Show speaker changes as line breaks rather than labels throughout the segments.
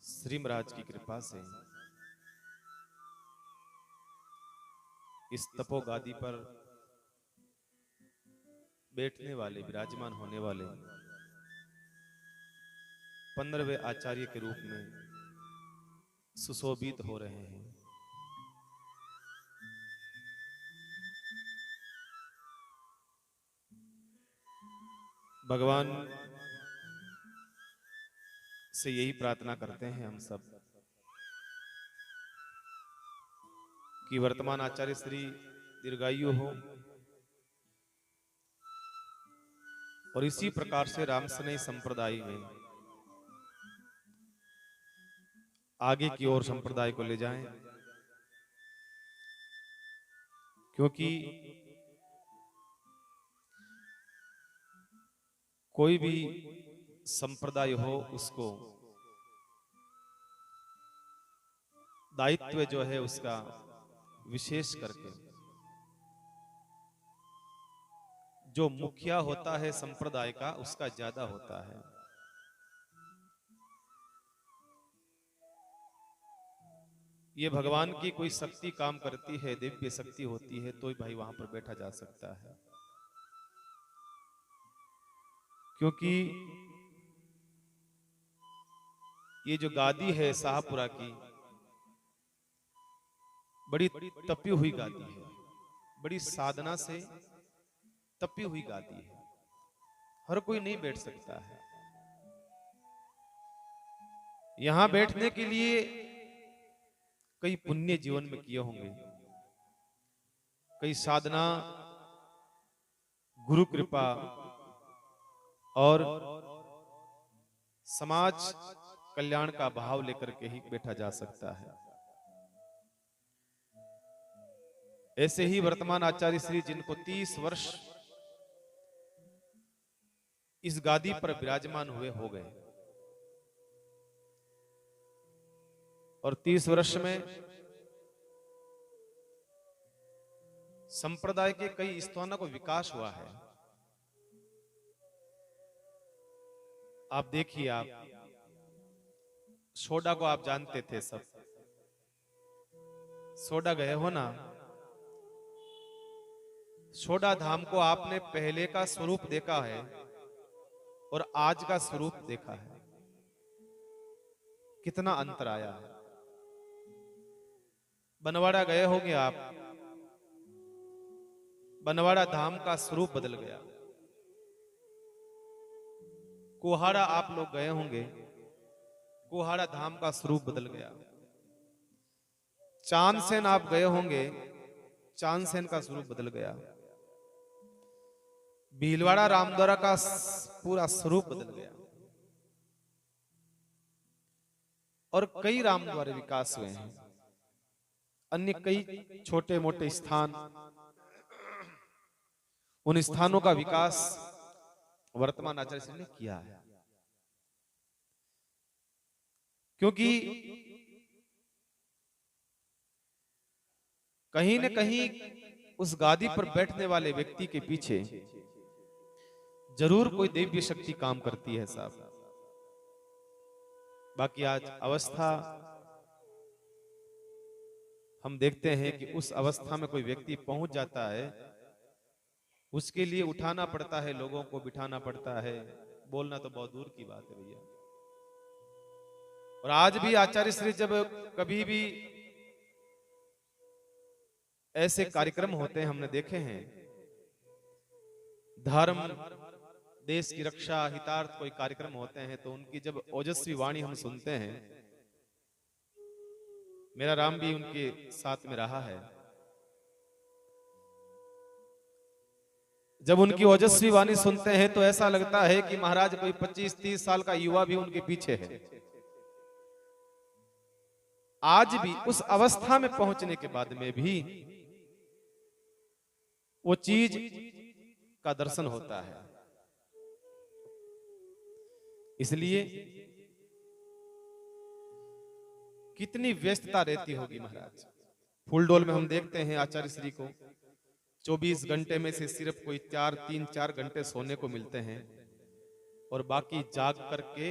श्री महाराज की कृपा से इस तपो गादी पर बैठने वाले, विराजमान होने वाले 15वें आचार्य के रूप में सुशोभित हो रहे हैं। भगवान से यही प्रार्थना करते हैं हम सब कि वर्तमान आचार्य श्री दीर्घायु हो और इसी प्रकार से रामसनेही संप्रदाय में आगे की ओर संप्रदाय को ले जाएं, क्योंकि कोई भी संप्रदाय हो उसको दायित्व जो है उसका विशेष करके जो मुखिया होता है संप्रदाय का उसका ज्यादा होता है। ये भगवान की कोई शक्ति काम करती है, दिव्य शक्ति होती है तो ही भाई वहां पर बैठा जा सकता है, क्योंकि ये जो गादी है शाहपुरा की बड़ी तपी हुई गादी है, बड़ी साधना से तपी हुई गादी है, हर कोई नहीं बैठ सकता है। यहां बैठने के लिए कई पुण्य जीवन में किए होंगे, कई साधना, गुरु कृपा और समाज कल्याण का भाव लेकर के ही बैठा जा सकता है। ऐसे ही वर्तमान आचार्य श्री जिनको 30 वर्ष इस गादी पर विराजमान हुए हो गए और 30 वर्ष में संप्रदाय के कई स्थानों को विकास हुआ है। आप देखिए, आप सोडा को आप जानते थे, सब सोडा गए हो ना, सोडा धाम को आपने पहले का स्वरूप देखा है और आज का स्वरूप देखा है, कितना अंतर आया है। बनवाड़ा गए होंगे आप, बनवाड़ा धाम का स्वरूप बदल गया। कोहाड़ा आप लोग गए होंगे, कोहाड़ा धाम का स्वरूप बदल गया। चांदसेन आप गए होंगे, चांदसेन का स्वरूप बदल गया। भीलवाड़ा रामद्वारा का पूरा स्वरूप बदल गया और कई रामद्वारे विकास हुए हैं। अन्य कई छोटे मोटे स्थान, उन स्थानों का विकास वर्तमान आचार्य श्री ने किया है, क्योंकि कहीं न कहीं उस गादी पर बैठने वाले व्यक्ति के पीछे जरूर कोई दिव्य शक्ति काम करती है साहब। बाकी आज अवस्था हम देखते हैं कि उस अवस्था में कोई व्यक्ति पहुंच जाता है, उसके लिए उठाना पड़ता है, लोगों को बिठाना पड़ता है, बोलना तो बहुत दूर की बात है भैया। और आज भी आचार्य श्री जब कभी भी ऐसे कार्यक्रम होते हैं, हमने देखे हैं, धर्म देश की रक्षा हितार्थ कोई कार्यक्रम होते हैं तो उनकी जब ओजस्वी वाणी हम सुनते हैं, मेरा राम भी उनके साथ में रहा है, जब उनकी ओजस्वी वाणी सुनते हैं तो ऐसा लगता है कि महाराज कोई 25-30 साल का युवा भी उनके पीछे है। आज भी उस अवस्था में पहुंचने के बाद में भी वो चीज का दर्शन होता है। इसलिए कितनी व्यस्तता रहती होगी महाराज। फूलडोल में हम देखते हैं आचार्य श्री को 24 घंटे में से सिर्फ कोई 3-4 घंटे सोने को मिलते हैं और बाकी जाग करके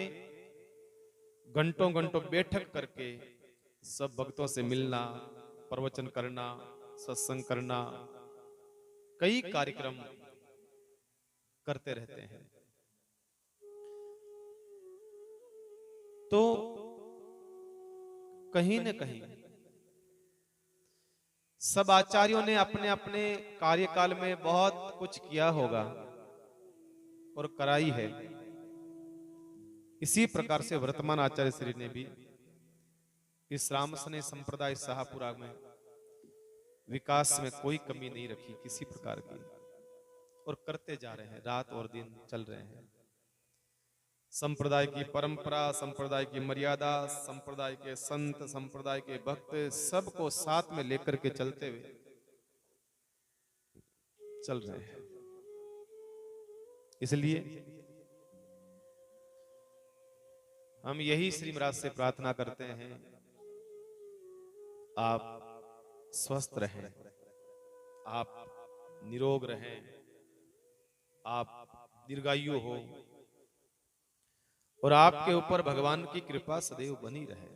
घंटों घंटों बैठक करके सब भक्तों से मिलना, प्रवचन करना, सत्संग करना, कई कार्यक्रम करते रहते हैं। तो कहीं न कहीं सब आचार्यों ने अपने अपने कार्यकाल में बहुत कुछ किया होगा और कराई है। इसी प्रकार से वर्तमान आचार्य श्री ने भी इस रामसने संप्रदाय शाहपुरा में विकास में कोई कमी नहीं रखी किसी प्रकार की, और करते जा रहे हैं, रात और दिन चल रहे हैं। संप्रदाय की परंपरा, संप्रदाय की मर्यादा, संप्रदाय के संत, संप्रदाय के भक्त, सबको साथ में लेकर के चलते हुए चल रहे हैं। इसलिए हम यही श्री महाराज से प्रार्थना करते हैं, आप स्वस्थ रहें, आप निरोग रहें, आप दीर्घायु हो, और आपके ऊपर भगवान की कृपा सदैव बनी रहे।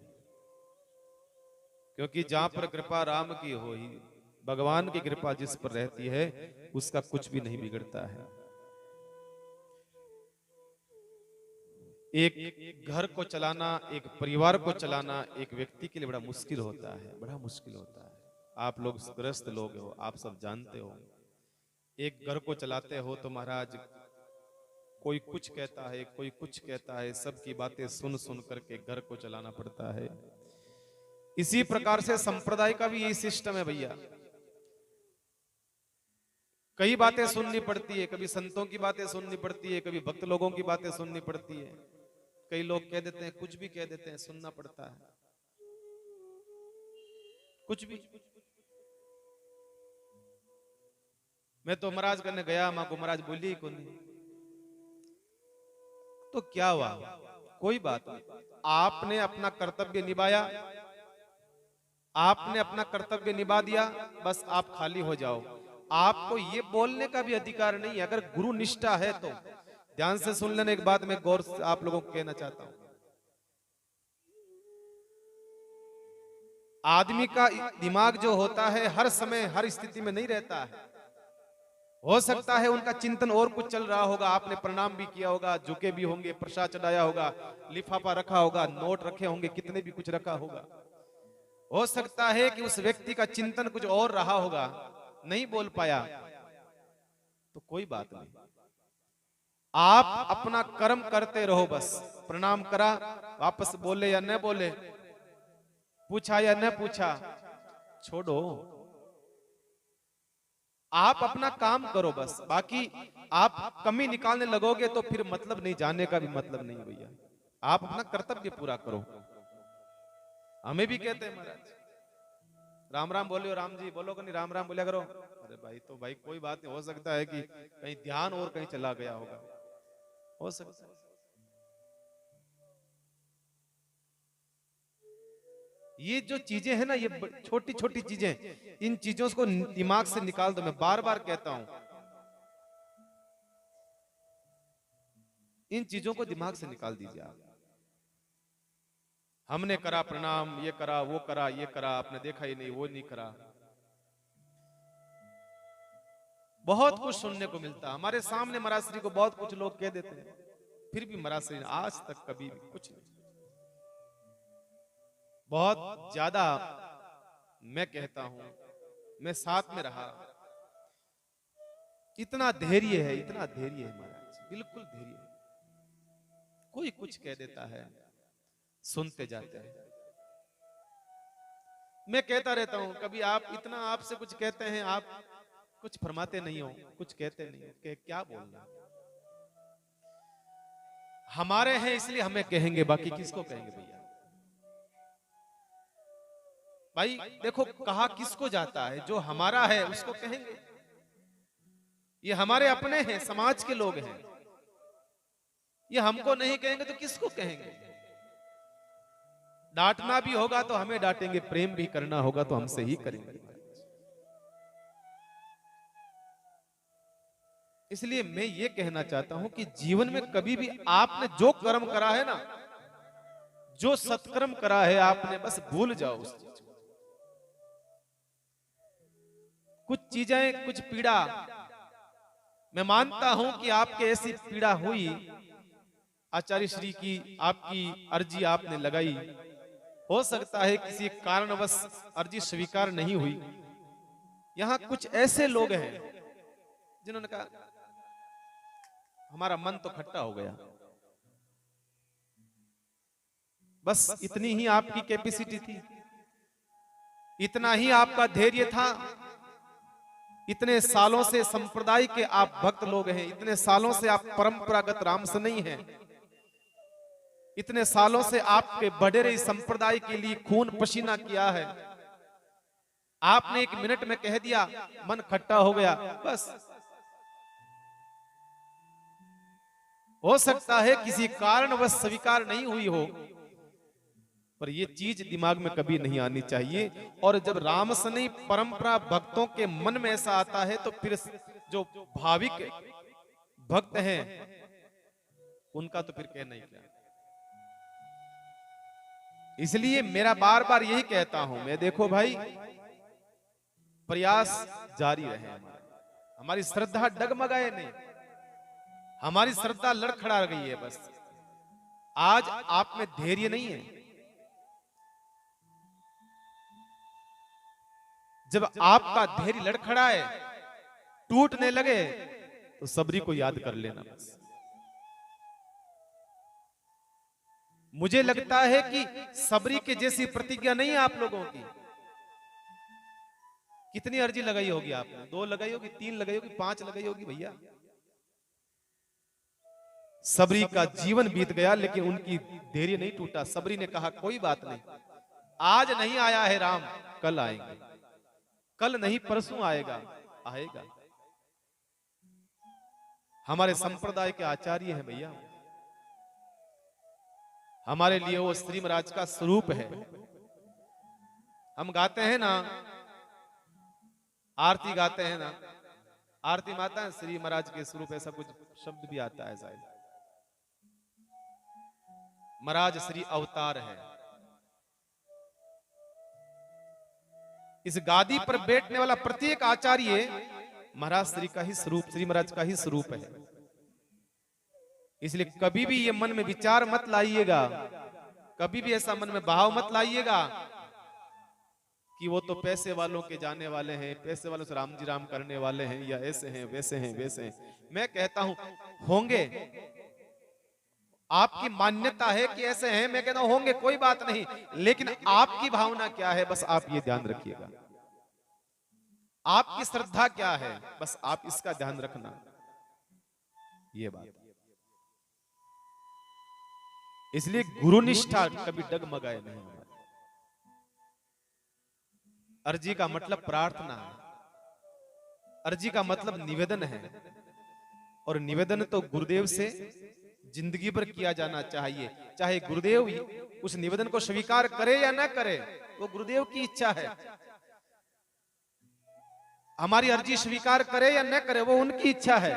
क्योंकि जहां पर कृपा राम की हो ही, भगवान की कृपा जिस पर रहती है उसका कुछ भी नहीं बिगड़ता है। एक घर को चलाना, एक परिवार को चलाना एक व्यक्ति के लिए बड़ा मुश्किल होता है, बड़ा मुश्किल होता है। आप लोग ग्रस्त लोग हो, आप सब जानते हो। एक घर को चलाते हो तो महाराज कोई कुछ कहता है, कोई कुछ कहता है, सबकी बातें सुन सुन करके घर को चलाना पड़ता है। इसी प्रकार से संप्रदाय का भी यही सिस्टम है भैया। कई बातें सुननी पड़ती है, कभी संतों की बातें सुननी पड़ती है, कभी भक्त लोगों की बातें सुननी पड़ती है। कई लोग कह देते हैं, कुछ भी कह देते हैं, सुनना पड़ता है कुछ भी। मैं तो महाराज करने गया, मां को महाराज बोली ही को नहीं, तो क्या हुआ? कोई बात नहीं, आपने अपना कर्तव्य निभाया, आपने अपना कर्तव्य निभा दिया, बस आप खाली हो जाओ। आपको ये बोलने का भी अधिकार नहीं है। अगर गुरु निष्ठा है तो ध्यान से सुन लेने, एक बात मैं गौर से आप लोगों को कहना चाहता हूं। आदमी का दिमाग जो होता है हर समय हर स्थिति में नहीं रहता है। हो सकता है उनका चिंतन और कुछ चल रहा होगा, आपने प्रणाम भी किया होगा, झुके भी होंगे, प्रसाद चढ़ाया होगा, लिफाफा रखा होगा, नोट रखे होंगे, कितने भी कुछ रखा होगा। हो सकता है कि उस व्यक्ति का चिंतन कुछ और रहा होगा, नहीं बोल पाया, तो कोई बात नहीं, आप अपना कर्म करते रहो। बस प्रणाम करा, वापस बोले या न बोले, पूछा या न पूछा, छोड़ो, आप अपना काम करो बस। बाकी आप कमी निकालने लगोगे तो फिर मतलब नहीं, जाने का भी मतलब नहीं भैया। आप अपना कर्तव्य पूरा करो। हमें भी कहते हैं महाराज, राम राम बोलियो, राम जी बोलो कि नहीं, राम राम बोलिया करो। अरे भाई, तो भाई कोई बात नहीं, हो सकता है कि कहीं ध्यान और कहीं चला गया होगा, हो सकता है। ये जो चीजें हैं ना, ये छोटी छोटी चीजें, इन चीजों को दिमाग से निकाल दो। मैं बार बार कहता हूं, इन चीजों को दिमाग से निकाल दीजिए आप। हमने करा प्रणाम, ये करा, वो करा, ये करा, आपने देखा ही नहीं, वो नहीं करा। बहुत कुछ सुनने को मिलता हमारे सामने। महाराज श्री को बहुत कुछ लोग कह देते हैं, फिर भी महाराज श्री ने आज तक कभी भी कुछ नहीं। बहुत ज्यादा मैं कहता हूं, मैं साथ में रहा, इतना धैर्य है, इतना धैर्य है महाराज, बिल्कुल धैर्य है। कोई कुछ कह देता है, सुनते जाते हैं। मैं कहता रहता हूं, कभी आप इतना आपसे कुछ कहते हैं, आप कुछ फरमाते नहीं हो, कुछ कहते नहीं हो, क्या बोलना। हमारे हैं इसलिए हमें कहेंगे, बाकी किसको कहेंगे भैया। भाई देखो, कहा किसको जाता है, जो हमारा है उसको कहेंगे। ये हमारे अपने हैं, समाज के लोग हैं, ये हमको नहीं कहेंगे तो किसको कहेंगे। डांटना भी होगा तो हमें डांटेंगे, प्रेम भी करना होगा तो हमसे ही करेंगे। इसलिए मैं ये कहना चाहता हूं कि जीवन में कभी भी आपने जो कर्म करा है ना, जो सत्कर्म करा है आपने बस भूल जाओ उस चीज को। कुछ चीजें, कुछ पीड़ा, मैं मानता हूं कि आपके ऐसी पीड़ा हुई, आचार्य श्री की आपकी अर्जी आपने लगाई, हो सकता है किसी कारणवश अर्जी स्वीकार नहीं हुई। यहां कुछ ऐसे लोग हैं जिन्होंने कहा हमारा मन तो खट्टा हो गया, बस इतनी ही आपकी कैपेसिटी थी, इतना ही आपका धैर्य था। इतने सालों से संप्रदाय के आप भक्त लोग हैं, इतने सालों से आप परंपरागत राम से नहीं हैं, इतने सालों से आपके बडेरे संप्रदाय के लिए खून पसीना किया है, आपने एक मिनट में कह दिया मन खट्टा हो गया, बस। हो सकता है किसी कारणवश स्वीकार नहीं हुई हो, पर यह चीज दिमाग में कभी नहीं आनी चाहिए। और जब राम सनी परंपरा भक्तों के मन में ऐसा आता है तो फिर जो भाविक भक्त हैं उनका तो फिर कहना ही क्या। इसलिए मेरा बार बार यही कहता हूं मैं, देखो भाई प्रयास जारी रहे, हमारी श्रद्धा डगमगाए नहीं, हमारी श्रद्धा लड़खड़ा गई है। बस आज आप में धैर्य नहीं है, जब आपका धैर्य लड़खड़ाए, टूटने लगे, तो सबरी को याद कर लेना। बस मुझे लगता है कि सबरी के जैसी प्रतिज्ञा नहीं है आप लोगों की। कितनी अर्जी लगाई होगी आपने? 2 लगाई होगी, 3 लगाई होगी, 5 लगाई होगी भैया। सबरी का जीवन बीत गया लेकिन उनकी धैर्य नहीं टूटा। सबरी ने कहा कोई बात नहीं, आज नहीं आया है राम, कल आएंगे, कल नहीं परसों आएगा, आएगा। हमारे संप्रदाय के आचार्य हैं भैया, हमारे लिए वो श्री महाराज का स्वरूप है। हम गाते हैं ना, आरती गाते हैं ना, आरती में आता है श्री महाराज के स्वरूप, ऐसा कुछ शब्द भी आता है शायद। महाराज श्री अवतार है। इस गादी पर बैठने वाला प्रत्येक आचार्य महाराज श्री का ही स्वरूप, श्री महाराज का ही स्वरूप है। इसलिए कभी भी ये मन में विचार मत लाइएगा, कभी भी ऐसा मन में भाव मत लाइएगा कि वो तो पैसे वालों के जाने वाले हैं, पैसे वालों से राम जी राम करने वाले हैं, या ऐसे हैं वैसे हैं वैसे हैं। मैं कहता हूं होंगे, आपकी मान्यता है कि ऐसे हैं, मैं कहता हूं होंगे, कोई बात नहीं, लेकिन आपकी भावना क्या है बस आप ये ध्यान रखिएगा। आपकी श्रद्धा क्या है बस आप इसका ध्यान रखना, ये बात। इसलिए गुरु निष्ठा कभी डगमगाए नहीं। अर्जी का मतलब प्रार्थना है, अर्जी का मतलब निवेदन है, और निवेदन तो गुरुदेव से जिंदगी भर किया जाना चाहिए। चाहे गुरुदेव उस निवेदन को स्वीकार करे या ना करे, वो गुरुदेव की इच्छा है। हमारी अर्जी स्वीकार करे या न करे वो उनकी इच्छा है,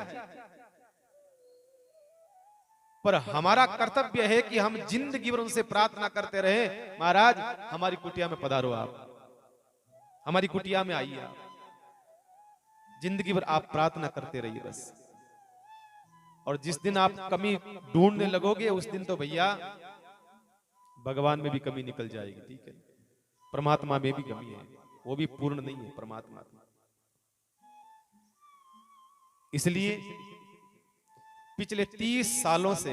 पर हमारा कर्तव्य है कि हम जिंदगी भर उनसे प्रार्थना करते रहे, महाराज हमारी कुटिया में पधारो, आप हमारी कुटिया में आइए, आप जिंदगी भर आप प्रार्थना करते रहिए बस। और जिस दिन आप कमी ढूंढने लगोगे उस दिन तो भैया भगवान में भी कमी निकल जाएगी, ठीक है, परमात्मा में भी कमी है, वो भी पूर्ण नहीं है परमात्मा। इसलिए पिछले 30 सालों से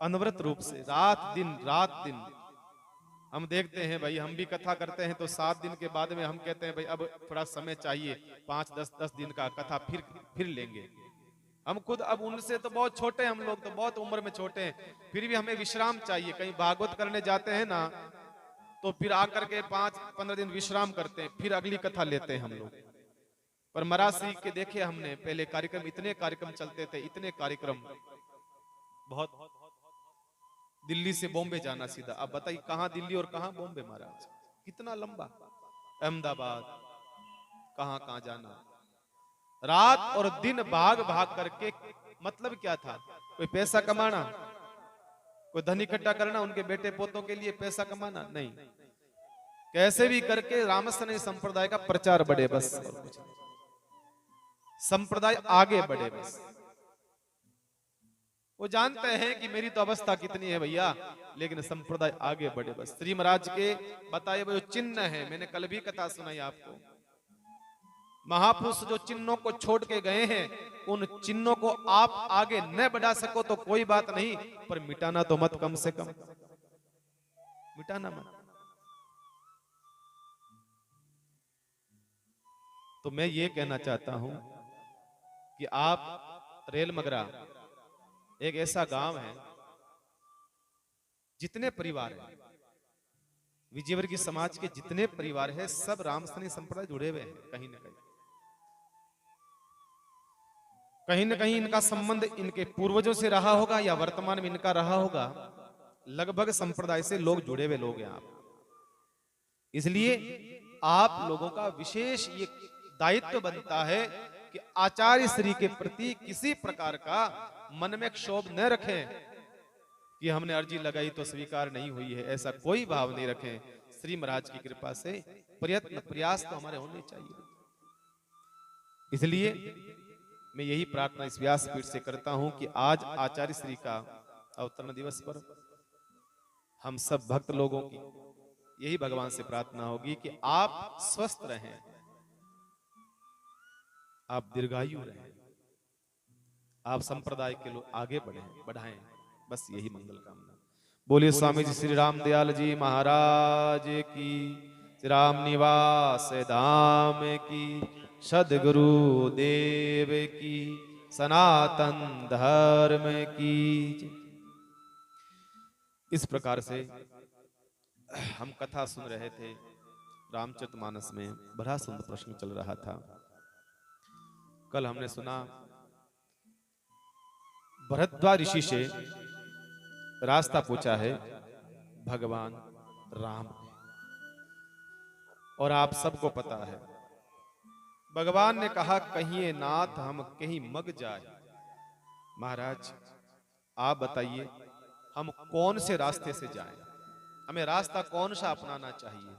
अनवरत रूप से रात दिन हम देखते हैं भाई, हम भी कथा करते हैं तो 7 दिन के बाद में हम कहते हैं भाई अब थोड़ा समय चाहिए, 5-10 दिन का कथा फिर लेंगे। हम खुद अब उनसे तो बहुत छोटे हैं, हम लोग तो बहुत उम्र में छोटे हैं, फिर भी हमें विश्राम चाहिए। कहीं भागवत करने जाते हैं ना तो फिर आकर के 5-15 दिन विश्राम करते हैं, फिर अगली कथा लेते हैं हम लोग। पर महाराज श्री के देखे हमने पहले कार्यक्रम, इतने कार्यक्रम चलते थे, इतने कार्यक्रम, बहुत दिल्ली से बॉम्बे जाना सीधा। अब बताइए कहां दिल्ली और कहां बॉम्बे, महाराज कितना लंबा, अहमदाबाद, कहां कहां जाना, रात और दिन भाग करके। मतलब क्या था? कोई पैसा कमाना, कोई धन इकट्ठा करना, उनके बेटे पोतों के लिए पैसा कमाना नहीं, कैसे भी करके रामसने संप्रदाय का प्रचार बढ़े बस, और कुछ नहीं। संप्रदाय आगे बढ़े बस। वो जानते हैं कि मेरी तो अवस्था कितनी है भैया, लेकिन संप्रदाय आगे बढ़े बस। श्री महाराज के बताए वो चिन्ह है, मैंने कल भी कथा सुनाई आपको, महापुरुष जो चिन्हों को छोड़ के गए हैं, उन चिन्हों को आप आगे न बढ़ा सको तो कोई बात नहीं, पर मिटाना तो मत, कम से कम मिटाना मत। तो मैं ये कहना चाहता हूं कि आप रेल मगरा एक ऐसा गांव है, जितने परिवार हैं विजयवर्गीय समाज के, जितने परिवार है सब रामसनी संप्रदाय जुड़े हुए हैं। कहीं ना कहीं इनका संबंध इनके पूर्वजों से रहा होगा या वर्तमान में इनका रहा होगा। लगभग संप्रदाय से लोग जुड़े हुए लोग हैं आप, इसलिए आप लोगों का विशेष ये दायित्व बनता है कि आचार्य श्री के प्रति किसी प्रकार का मन में क्षोभ न रखें कि हमने अर्जी लगाई तो स्वीकार नहीं हुई है, ऐसा कोई भाव नहीं रखें। श्री महाराज की कृपा से प्रयत्न प्रयास तो हमारे होने चाहिए। इसलिए मैं यही प्रार्थना इस व्यासपीठ से करता हूं कि आज आचार्य श्री का अवतरण दिवस पर हम सब भक्त लोगों की यही भगवान से प्रार्थना होगी कि आप स्वस्थ रहें, आप दीर्घायु रहें, आप संप्रदाय के लोग आगे बढ़ाएं, बस यही मंगल कामना। बोलिए स्वामी जी श्री राम दयाल जी महाराज की, श्री राम निवास धाम की, सद्गुरु देव की, सनातन धर्म की। इस प्रकार से हम कथा सुन रहे थे, रामचरितमानस में बड़ा सुंदर प्रश्न चल रहा था। कल हमने सुना भरद्वाज ऋषि से रास्ता पूछा है भगवान राम, और आप सबको पता है भगवान ने कहा कहिए नाथ हम कहीं मग जाए। महाराज आप बताइए हम कौन से रास्ते से जाएं, हमें रास्ता कौन सा अपनाना चाहिए।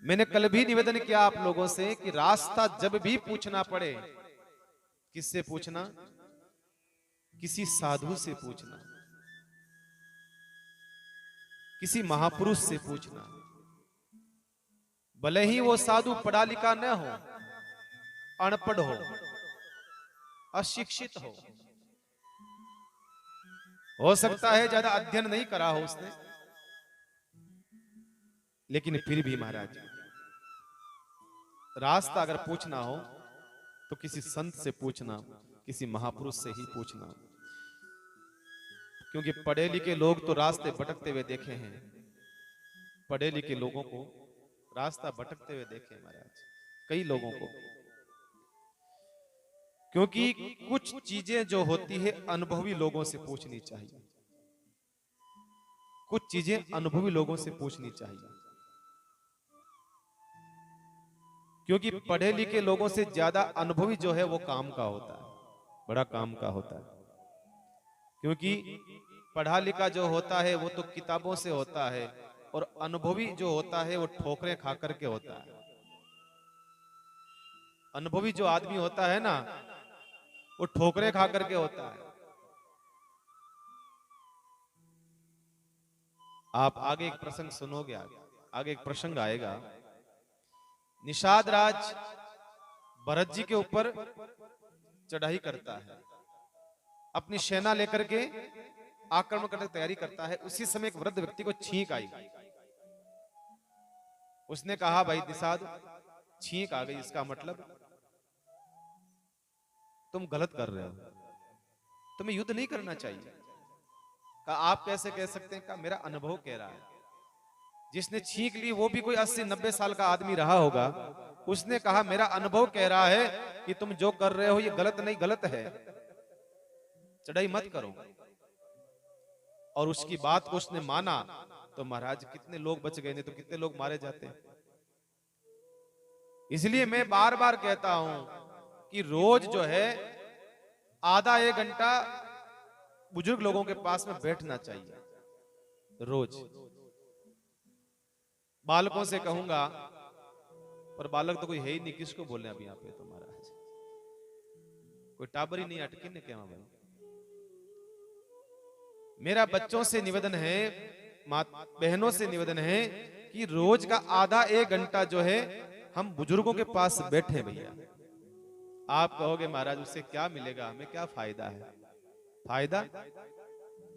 मैंने कल भी निवेदन किया आप लोगों से कि रास्ता जब भी पूछना पड़े, किससे पूछना, किसी साधु से पूछना, किसी महापुरुष से पूछना, भले ही वो साधु पढ़ा लिखा न हो, अनपढ़ हो, अशिक्षित हो सकता है ज्यादा अध्ययन नहीं करा हो उसने, लेकिन फिर भी महाराज रास्ता अगर पूछना हो तो किसी संत से पूछना, किसी महापुरुष से ही पूछना, क्योंकि पढ़े लिखे लोग तो रास्ते भटकते हुए देखे हैं, पढ़े लिखे लोगों को रास्ता भटकते हुए देखे महाराज, कई लोगों को। क्योंकि कुछ चीजें जो होती है अनुभवी लोगों से पूछनी चाहिए, कुछ चीजें अनुभवी लोगों से पूछनी चाहिए, क्योंकि पढ़े लिखे लोगों से ज्यादा अनुभवी जो है वो काम का होता है, बड़ा काम का होता है। क्योंकि पढ़ा लिखा जो होता है वो तो किताबों से होता है, और अनुभवी जो होता है वो ठोकरें खा करके होता है। अनुभवी जो आदमी होता है ना, वो ठोकरें खा करके होता है। आप आगे एक प्रसंग सुनोगे, आगे एक प्रसंग आएगा। निषाद राज भरत जी के ऊपर चढ़ाई करता है, अपनी सेना लेकर के आक्रमण करने की तैयारी करता है। उसी समय एक वृद्ध व्यक्ति को छींक आई। उसने कहा भाई निषाद छींक आ गई, इसका मतलब तुम गलत कर रहे हो, तुम्हें युद्ध नहीं करना चाहिए। कहा आप कैसे कह सकते हैं? कहा मेरा अनुभव कह रहा है। जिसने छींक ली वो भी कोई 80-90 साल का आदमी रहा होगा। उसने कहा मेरा अनुभव कह रहा है कि तुम जो कर रहे हो ये गलत नहीं, गलत है, चढ़ाई मत करो। और उसकी बात को उसने माना तो महाराज कितने लोग बच गए, नहीं तो कितने लोग मारे जाते। इसलिए मैं बार बार कहता हूं कि रोज जो है आधा एक घंटा बुजुर्ग लोगों के पास में बैठना चाहिए रोज। बालकों से कहूंगा, पर बालक तो कोई है ही नहीं, किसको बोले अभी यहाँ पे तो महाराज, कोई टाबर ही नहीं अटके ने क्या भाई। मेरा बच्चों से निवेदन है, बहनों से निवेदन है कि रोज का आधा एक घंटा जो है हम बुजुर्गों के पास बैठे भैया। आप कहोगे महाराज उससे क्या मिलेगा, हमें क्या फायदा है? फायदा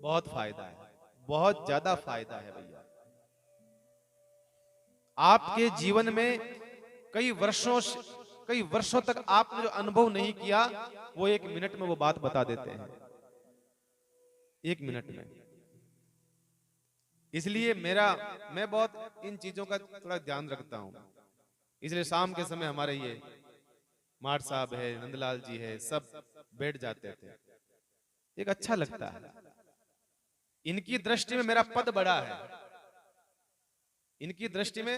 बहुत फायदा है, बहुत ज्यादा फायदा है भैया। आपके जीवन में कई वर्षों तक आपने जो अनुभव नहीं किया, वो 1 मिनट में वो बात बता देते हैं, 1 मिनट में। इसलिए मैं बहुत इन चीजों का थोड़ा ध्यान रखता हूं। इसलिए शाम के समय हमारे ये माठ साहब है, नंदलाल जी है, सब बैठ जाते थे, एक अच्छा लगता है। इनकी दृष्टि में मेरा पद बड़ा है, इनकी दृष्टि में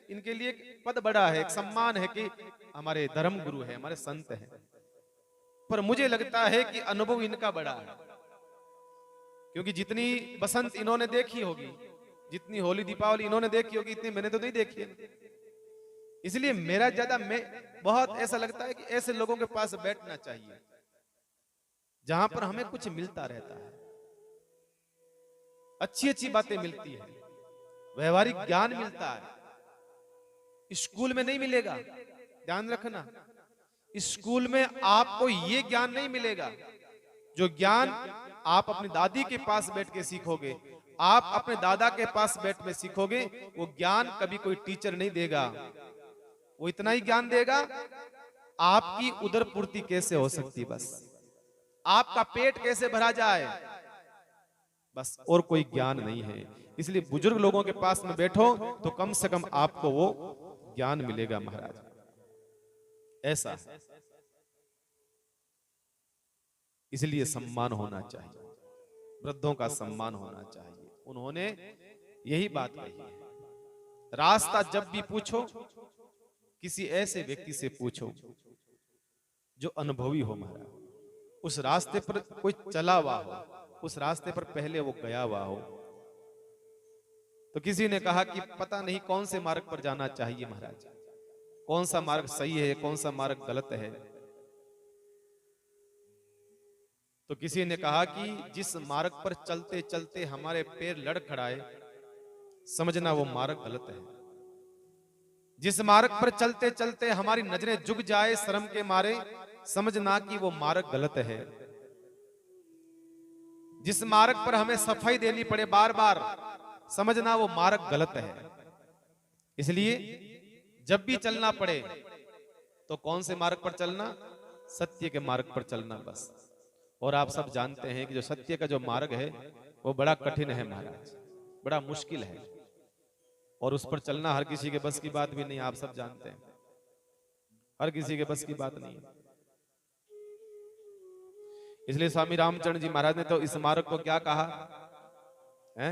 इनके लिए एक पद बड़ा है, एक सम्मान है कि हमारे धर्म गुरु है, हमारे संत हैं। पर मुझे लगता है कि अनुभव इनका बड़ा है, क्योंकि जितनी बसंत इन्होंने देखी होगी, जितनी होली दीपावली इन्होंने देखी होगी, इतनी मैंने तो नहीं देखी है। इसलिए मेरा ज्यादा बहुत ऐसा लगता है कि ऐसे लोगों के पास बैठना चाहिए जहां पर हमें कुछ मिलता रहता है, अच्छी अच्छी बातें मिलती है, व्यवहारिक ज्ञान मिलता है। स्कूल में नहीं मिलेगा, ध्यान रखना। स्कूल में आपको ये ज्ञान नहीं मिलेगा जो ज्ञान आप अपनी दादी के पास बैठ के सीखोगे, आप अपने दादा के पास बैठ में सीखोगे। वो ज्ञान कभी कोई टीचर नहीं देगा। वो इतना ही ज्ञान देगा, आपकी उदर पूर्ति कैसे हो सकती, बस आपका पेट कैसे भरा जाए, बस, और कोई ज्ञान नहीं है। इसलिए बुजुर्ग लोगों के पास में बैठो तो कम से कम आपको वो ज्ञान मिलेगा महाराज। ऐसा इसलिए सम्मान होना चाहिए, वृद्धों का सम्मान होना चाहिए। उन्होंने यही बात कही है, रास्ता जब भी पूछो किसी ऐसे व्यक्ति से पूछो जो अनुभवी हो महाराज, उस रास्ते पर कोई चला हुआ हो, उस रास्ते पर पहले वो गया हुआ हो। तो किसी ने कहा कि पता नहीं कौन से मार्ग पर जाना चाहिए महाराज, कौन सा मार्ग सही है, कौन सा मार्ग गलत है। तो किसी ने कहा कि जिस मार्ग पर चलते चलते हमारे पैर लड़खड़ाए, समझना वो मार्ग गलत है। जिस मार्ग पर चलते चलते हमारी नजरें झुक जाए शर्म के मारे, समझना कि वो मार्ग गलत है। जिस मार्ग पर हमें सफाई देनी पड़े बार बार, समझना वो मार्ग गलत है। इसलिए जब भी चलना पड़े तो कौन से मार्ग पर चलना? सत्य के मार्ग पर चलना, बस। और आप सब जानते हैं कि जो सत्य का जो मार्ग है वो बड़ा कठिन है महाराज, बड़ा मुश्किल है, और उस पर चलना हर किसी के बस की बात भी नहीं। आप सब जानते हैं हर किसी के बस की बात नहीं है। इसलिए स्वामी रामचंद्र जी महाराज ने तो इस मार्ग को क्या कहा है?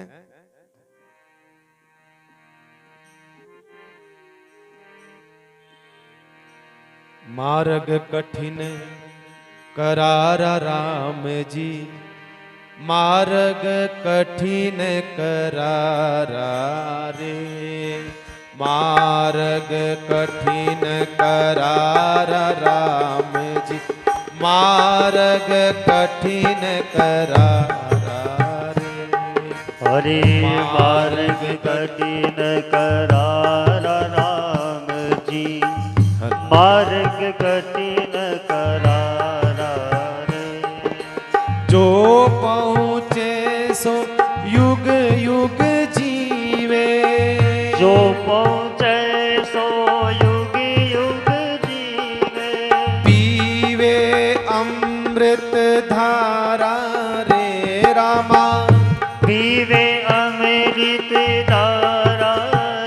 मार्ग कठिन करारा राम जी, मार्ग कठिन करारा रे, मार्ग कठिन करारा राम जी, मार्ग कठिन करारा रे।
हरे मार्ग कठिन करारा राम जी, मार्ग कठिन करारा रे।
जो पहुँचे सो युग युग जीवे,
जो पहुँचे सो युग युग जीवे,
पीवे अमृत धारा रे रामा,
पीवे अमृत धारा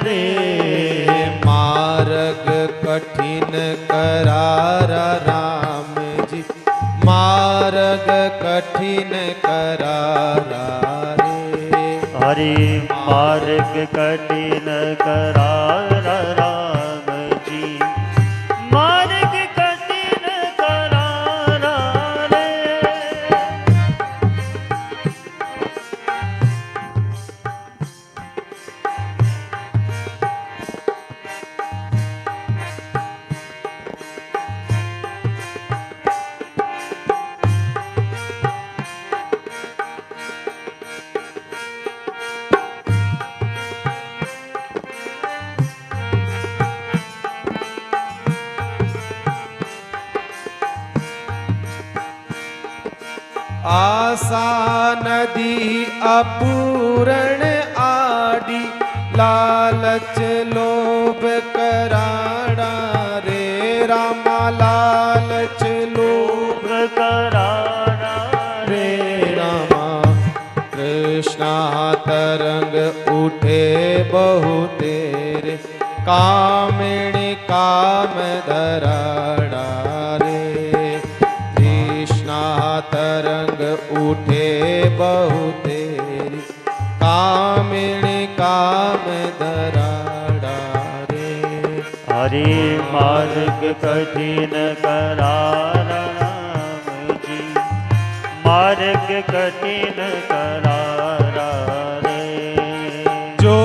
रे।
मार्ग कठिन करारा राम जी, मार्ग कठिन करारा रे।
हरे मार्ग कठिन करारा राम जी, मार्ग कठिन करारा रे।
आसा नदी अपूर्ण आडी, लालच लोभ कराड़ा रे रामा, लालच लोभ
करारा
रे रामा। कृष्णा तरंग उठे बहु तेरे, कामिणी काम धराड़ा रे। कृष्णा तरंग उठे बहु तेरी, कामिणी काम धराड़ा रे।
हरि मार्ग कठिन करारा राम जी, मार्ग कठिन करारा रे।
जो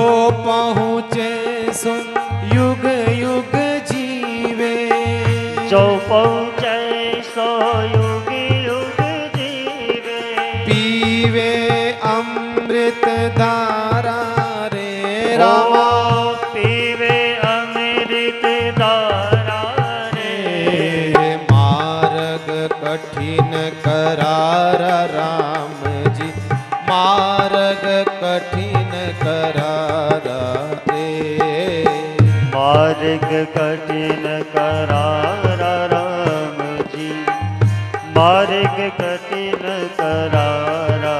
पहुँचे सो युग युग जीवे,
जो पहुँचे सो युग युग जीवे।
पीवे अमृत धारा रे रामा,
पीवे अमृत धारा रे।
मार्ग कठिन करारा राम जी, मार्ग कठिन करारा रे।
मार्ग कठिन करारा राम जी, मार्ग कठिन करारा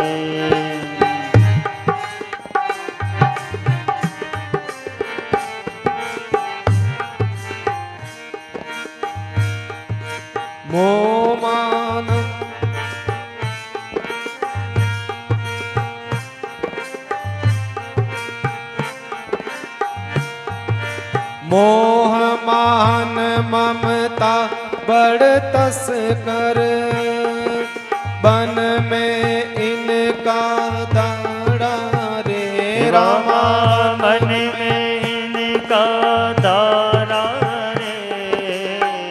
रे।
मोमान मोह मान ममता बड़ तस कर, बन में इनका दाड़ा रे रामा।
मन में इनका दारा रे।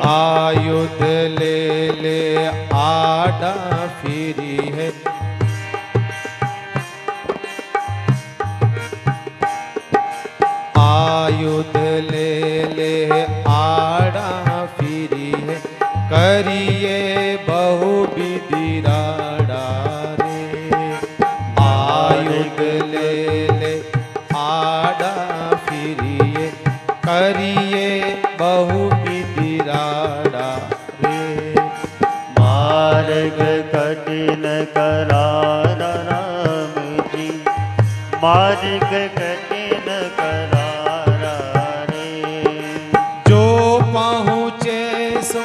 आयुध ले ले आड़ा फिरी है, आयुध ले ले आड़ा फिरी है, करिए बहु विधि राड़ा रे। आयुध ले ले आड़ा फिरिए, करिए बहु विधि राड़ा रे।
मार्ग कठिन करारा राम जी, मार्ग कठिन करारा रे।
जो पहुँचे सो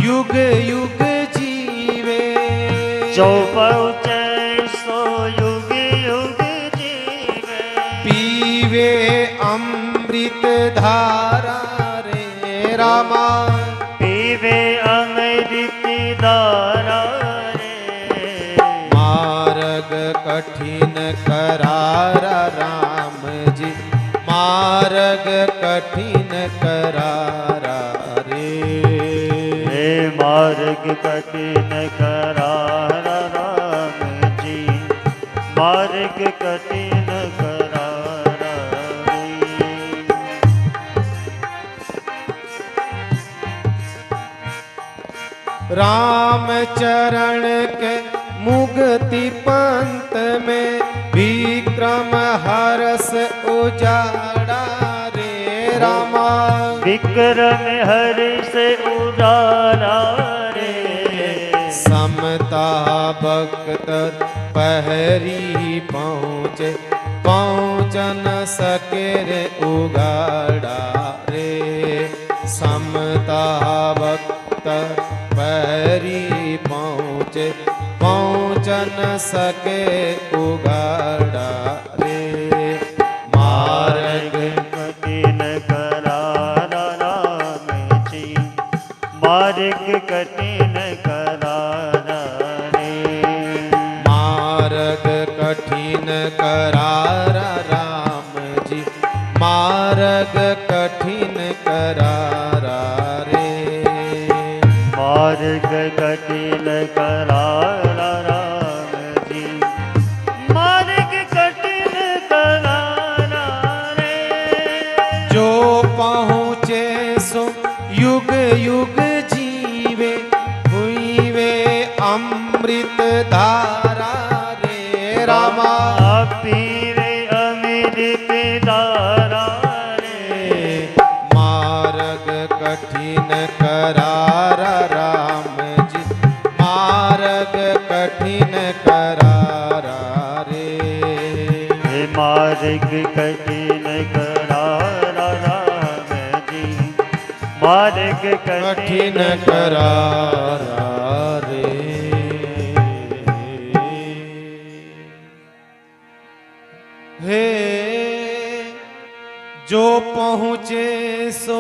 युग युग जीवे,
जो पहुँचे सो युग युग जीवे।
पीवे अमृत धारा रे रामा,
पीवे अमृत धारा रे।
मार्ग कठिन करारा राम जी, मार्ग कठिन करारा रे।
हे मार्ग कठिन करारा राम जी, मार्ग कठिन करारा रे।
राम चरण के मुक्ति पंथ में, विक्रम हरस उजाड़ा रे रामा।
विक्रम हर्ष उजाला रे।
समता भक्त पहरी पहुँचे, पहुँच न सके रे उगाड़ा रे। समता भक्त पहरी पहुँचे, पहुँच न सके उगाड़ा रे। मार्ग
कठिन करारा राम जी, मार्ग कठिन करारा रे।
मार्ग कठिन करारा राम जी, मार्ग कठिन करारा रे।
मार्ग कठिन करारा राम जी, मार्ग कठिन करारा रे।
जो पहुँचे सो युग युग जीवे, हुई वे अमृत अमृत धारा रे रामा
पीवे अमृत धारा रे
मार्ग कठिन करारा राम जी मार्ग कठिन करारा रे
मार्ग कठिन करारा राम जी मार्ग
कठिन करारा रे हे जो पहुँचे सो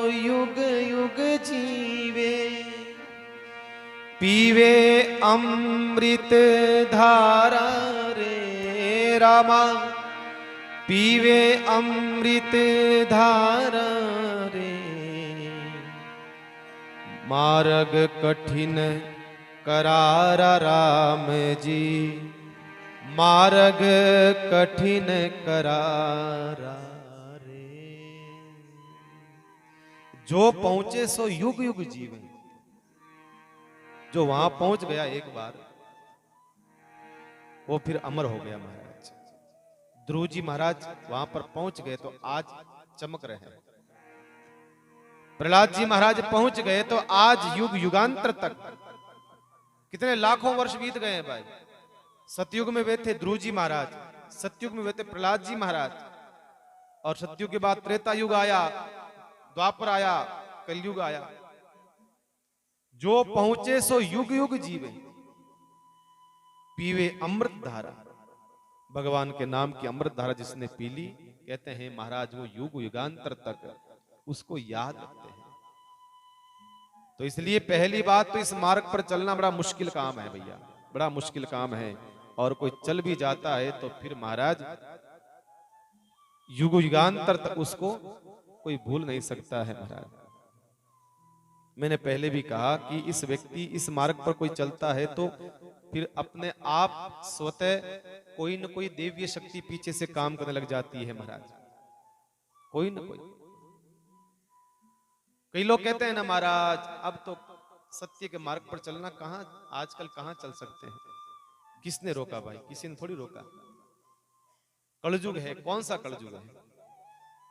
युग युग जीवे पीवे अमृत धारा रे रामा पीवे अमृत धारा रे मार्ग कठिन करारा राम जी मार्ग कठिन करारा रे जो पहुंचे सो युग युग जीवे जो वहां पहुंच गया एक बार वो फिर अमर हो गया महाराज। ध्रुव जी महाराज वहां पर पहुंच गए तो आज चमक रहे हैं। प्रहलाद जी महाराज पहुंच गए तो आज युग युगांतर तक कितने लाखों वर्ष बीत गए हैं भाई। सतयुग में वे थे ध्रुव जी महाराज, सतयुग में वे थे प्रहलाद जी महाराज और सतयुग के बाद त्रेता युग आया, द्वापर आया, कलयुग आया। जो पहुंचे सो युग युग जीवे पीवे अमृत धारा। भगवान के नाम की अमृत धारा जिसने पी ली कहते हैं महाराज वो युग युगांतर तक उसको याद रखते हैं। तो इसलिए पहली बात तो इस मार्ग पर चलना बड़ा मुश्किल काम है भैया, बड़ा मुश्किल काम है। और कोई चल भी जाता है तो फिर महाराज युग युगांतर तक उसको कोई भूल नहीं सकता है महाराज। मैंने पहले भी कहा कि इस व्यक्ति इस मार्ग पर कोई चलता है तो फिर अपने आप स्वतः कोई न कोई देवीय शक्ति पीछे से काम करने लग जाती है महाराज, कोई न कोई। कई लोग कहते हैं ना महाराज अब तो सत्य के मार्ग पर चलना कहां आजकल कहां चल सकते हैं। किसने रोका भाई, किसी ने थोड़ी रोका। कलयुग है, कौन सा कलयुग है।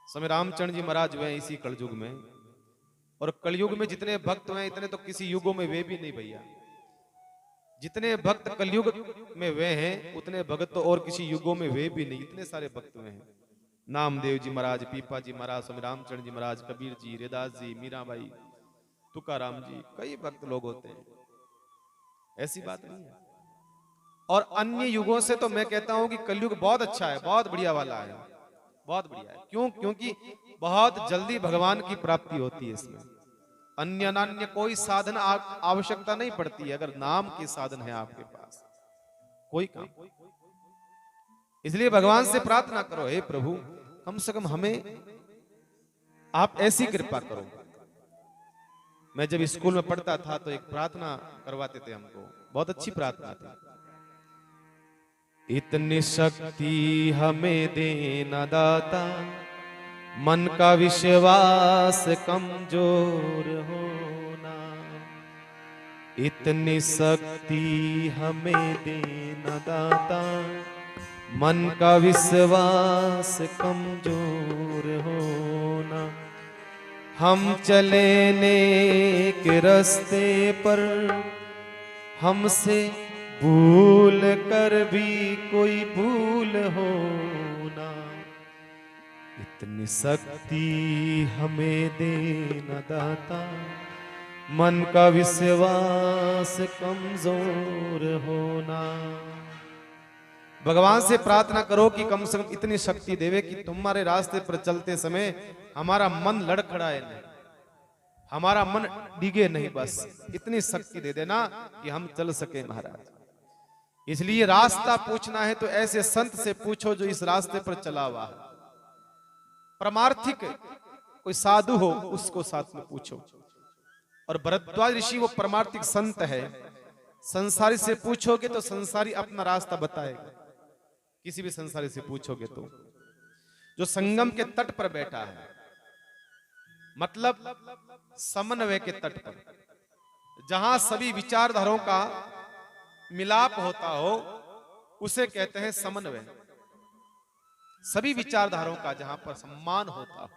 स्वामी रामचंद्र जी महाराज हुए इसी कलयुग में और कलयुग में जितने भक्त हुए इतने तो किसी युगों में वे भी नहीं भैया। जितने भक्त कलयुग में वे हैं उतने भक्त तो और किसी युगों में वे भी नहीं। इतने सारे भक्त हुए हैं, नामदेव जी महाराज, पीपा जी महाराज, स्वामी रामचंद्र जी महाराज, कबीर जी, रेदास जी, मीराबाई, तुकाराम जी, कई भक्त लोग होते हैं, ऐसी बात नहीं है। और अन्य युगों से तो मैं कहता हूं कि कलयुग बहुत अच्छा है, बहुत बढ़िया वाला है, बहुत बढ़िया है। क्यों? क्योंकि बहुत जल्दी भगवान की प्राप्ति होती है इसमें। अन्य अन्य कोई साधन आवश्यकता नहीं पड़ती है अगर नाम के साधन है आपके पास कोई काम। इसलिए भगवान से प्रार्थना करो, हे प्रभु कम से कम हमें आप ऐसी कृपा करो। मैं जब स्कूल में पढ़ता था तो एक प्रार्थना करवाते थे हमको, बहुत अच्छी प्रार्थना थी। इतनी शक्ति हमें देना दाता, मन का विश्वास कमजोर होना। इतनी शक्ति हमें देना दाता, मन का विश्वास कमजोर होना। हम चले नेक रास्ते पर, हमसे भूल कर भी कोई भूल होना। इतनी शक्ति हमें देना दाता, मन का विश्वास कमजोर होना। भगवान से प्रार्थना करो कि कम से कम इतनी शक्ति देवे कि तुम्हारे रास्ते पर चलते समय हमारा मन लड़खड़ाए नहीं, हमारा मन डिगे नहीं, बस इतनी शक्ति दे देना कि हम चल सके महाराज। इसलिए रास्ता पूछना है तो ऐसे संत से पूछो जो इस रास्ते पर चला हुआ है। परमार्थिक कोई साधु हो उसको साथ में पूछो। और भरद्वाज ऋषि वो परमार्थिक संत है। संसारी से पूछोगे तो संसारी अपना रास्ता बताएगा, किसी भी संसारी से पूछोगे तो। जो संगम के तट पर बैठा है, मतलब समन्वय के तट पर, जहां सभी विचारधाराओं का मिलाप होता हो, उसे कहते हैं समन्वय। सभी विचारधाराओं का जहां पर सम्मान होता हो,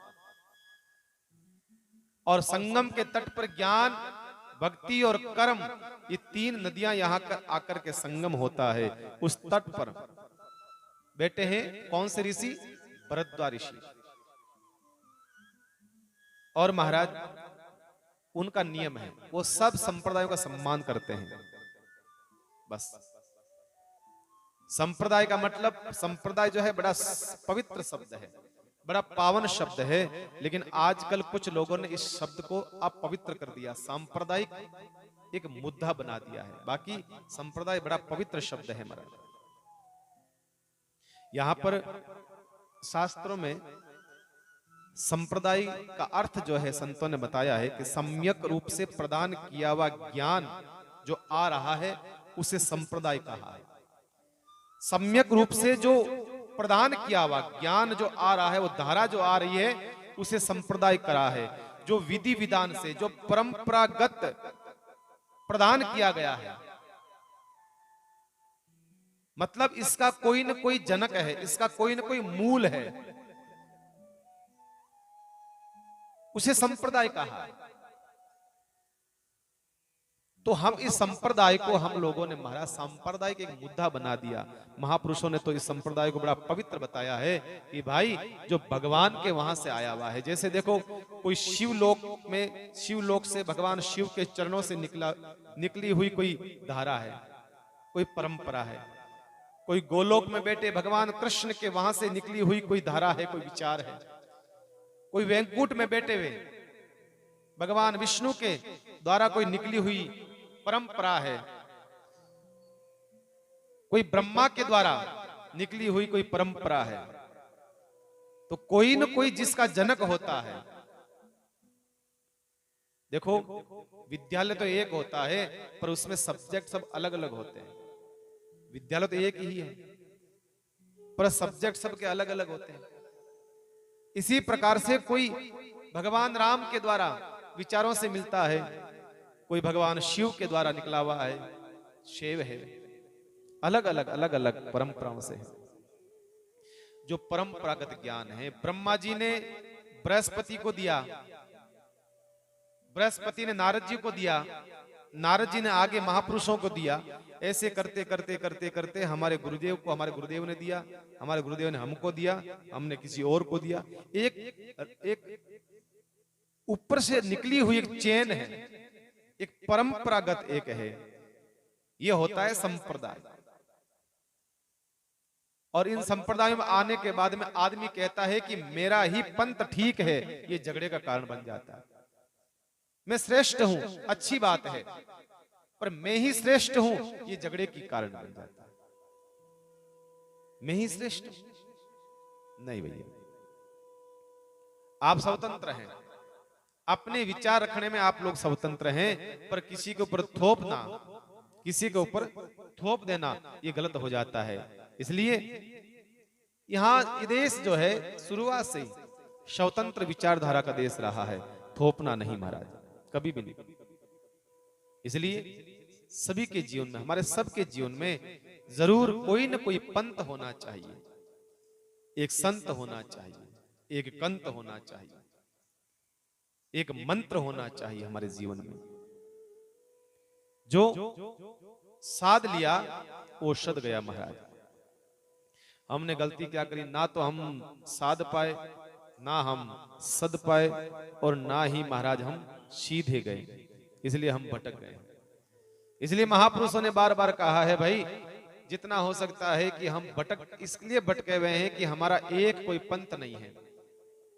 और संगम के तट पर ज्ञान, भक्ति और कर्म, ये तीन नदियां यहां आकर के संगम होता है। उस तट पर बैठे हैं कौन से ऋषि? भरद्वाज ऋषि। और महाराज उनका नियम है, वो सब संप्रदायों का सम्मान करते हैं। बस संप्रदाय का मतलब, संप्रदाय जो है बड़ा पवित्र शब्द है, बड़ा पावन शब्द है, लेकिन आजकल कुछ लोगों ने इस शब्द को अपवित्र कर दिया, सांप्रदायिक एक मुद्दा बना दिया है। बाकी संप्रदाय बड़ा पवित्र शब्द है महाराज। यहां पर शास्त्रों में संप्रदाय का अर्थ जो है संतों ने बताया है कि सम्यक रूप से प्रदान किया हुआ ज्ञान जो आ रहा है उसे संप्रदाय कहा है। सम्यक रूप से जो प्रदान किया हुआ ज्ञान जो आ रहा है, वो धारा जो आ रही है, उसे संप्रदाय करा है। जो विधि विधान से, जो परंपरागत प्रदान किया गया है, मतलब इसका कोई न कोई जनक है, इसका कोई न कोई मूल है, उसे संप्रदाय कहा है। तो हम इस संप्रदाय को, हम लोगों ने महाराज सांप्रदायिक एक मुद्दा बना दिया। महापुरुषों ने तो इस संप्रदाय को बड़ा पवित्र बताया है कि भाई जो भगवान के वहां से आया हुआ है, जैसे देखो कोई शिवलोक में, शिवलोक से भगवान शिव के चरणों से निकली हुई कोई धारा है, कोई परंपरा है। कोई गोलोक में बैठे भगवान कृष्ण के वहां से निकली हुई कोई धारा है, कोई विचार है। कोई वैकुंठ में बैठे हुए भगवान विष्णु के द्वारा कोई निकली हुई परंपरा है। कोई ब्रह्मा के द्वारा निकली हुई कोई परंपरा है। तो कोई न कोई जिसका जनक होता है। देखो विद्यालय तो एक होता है, पर उसमें सब्जेक्ट सब अलग अलग होते हैं। विद्यालय तो एक ही है, पर सब्जेक्ट सबके अलग अलग होते हैं। इसी प्रकार से कोई भगवान राम के द्वारा विचारों से मिलता है, कोई भगवान शिव के द्वारा निकला हुआ है, शैव है। अलग अलग परंपराओं से है। जो परंपरागत ज्ञान है, ब्रह्मा जी ने बृहस्पति को दिया, बृहस्पति ने नारद जी को दिया, नारद जी ने आगे महापुरुषों को दिया। ऐसे करते करते करते करते हमारे गुरुदेव को, हमारे गुरुदेव ने दिया, हमारे गुरुदेव ने हमको दिया, हमने किसी और को दिया। एक ऊपर से निकली हुई एक चेन है, एक परंपरागत एक है। यह होता है संप्रदाय। और इन संप्रदायों में आने के बाद में आदमी कहता है कि मेरा ही पंथ ठीक है, ये झगड़े का कारण बन जाता है। मैं श्रेष्ठ हूं, अच्छी बात है, पर मैं ही श्रेष्ठ हूं, ये झगड़े की कारण बन जाता है। मैं ही श्रेष्ठ हूं, नहीं भैया, आप स्वतंत्र हैं, अपने विचार रखने में आप लोग स्वतंत्र हैं, पर किसी के ऊपर थोपना, किसी के ऊपर थोप देना, ये गलत हो जाता है। इसलिए यहां ये देश जो है शुरुआत से ही स्वतंत्र विचारधारा का देश रहा है, थोपना नहीं महाराज, कभी भी नहीं। इसलिए सभी के जीवन में, हमारे सबके जीवन में जरूर कोई न कोई पंथ होना चाहिए, एक संत होना चाहिए, एक कंत होना चाहिए, एक मंत्र होना चाहिए हमारे जीवन में। जो साध लिया वो सद गया महाराज। हमने गलती क्या करी, ना तो हम साध पाए, ना हम सद पाए, और ना ही महाराज हम सीधे गए, इसलिए हम भटक गए। इसलिए महापुरुषों ने बार बार कहा है भाई, जितना हो सकता है कि हम भटक इसलिए भटके हुए हैं कि हमारा एक कोई पंथ नहीं है।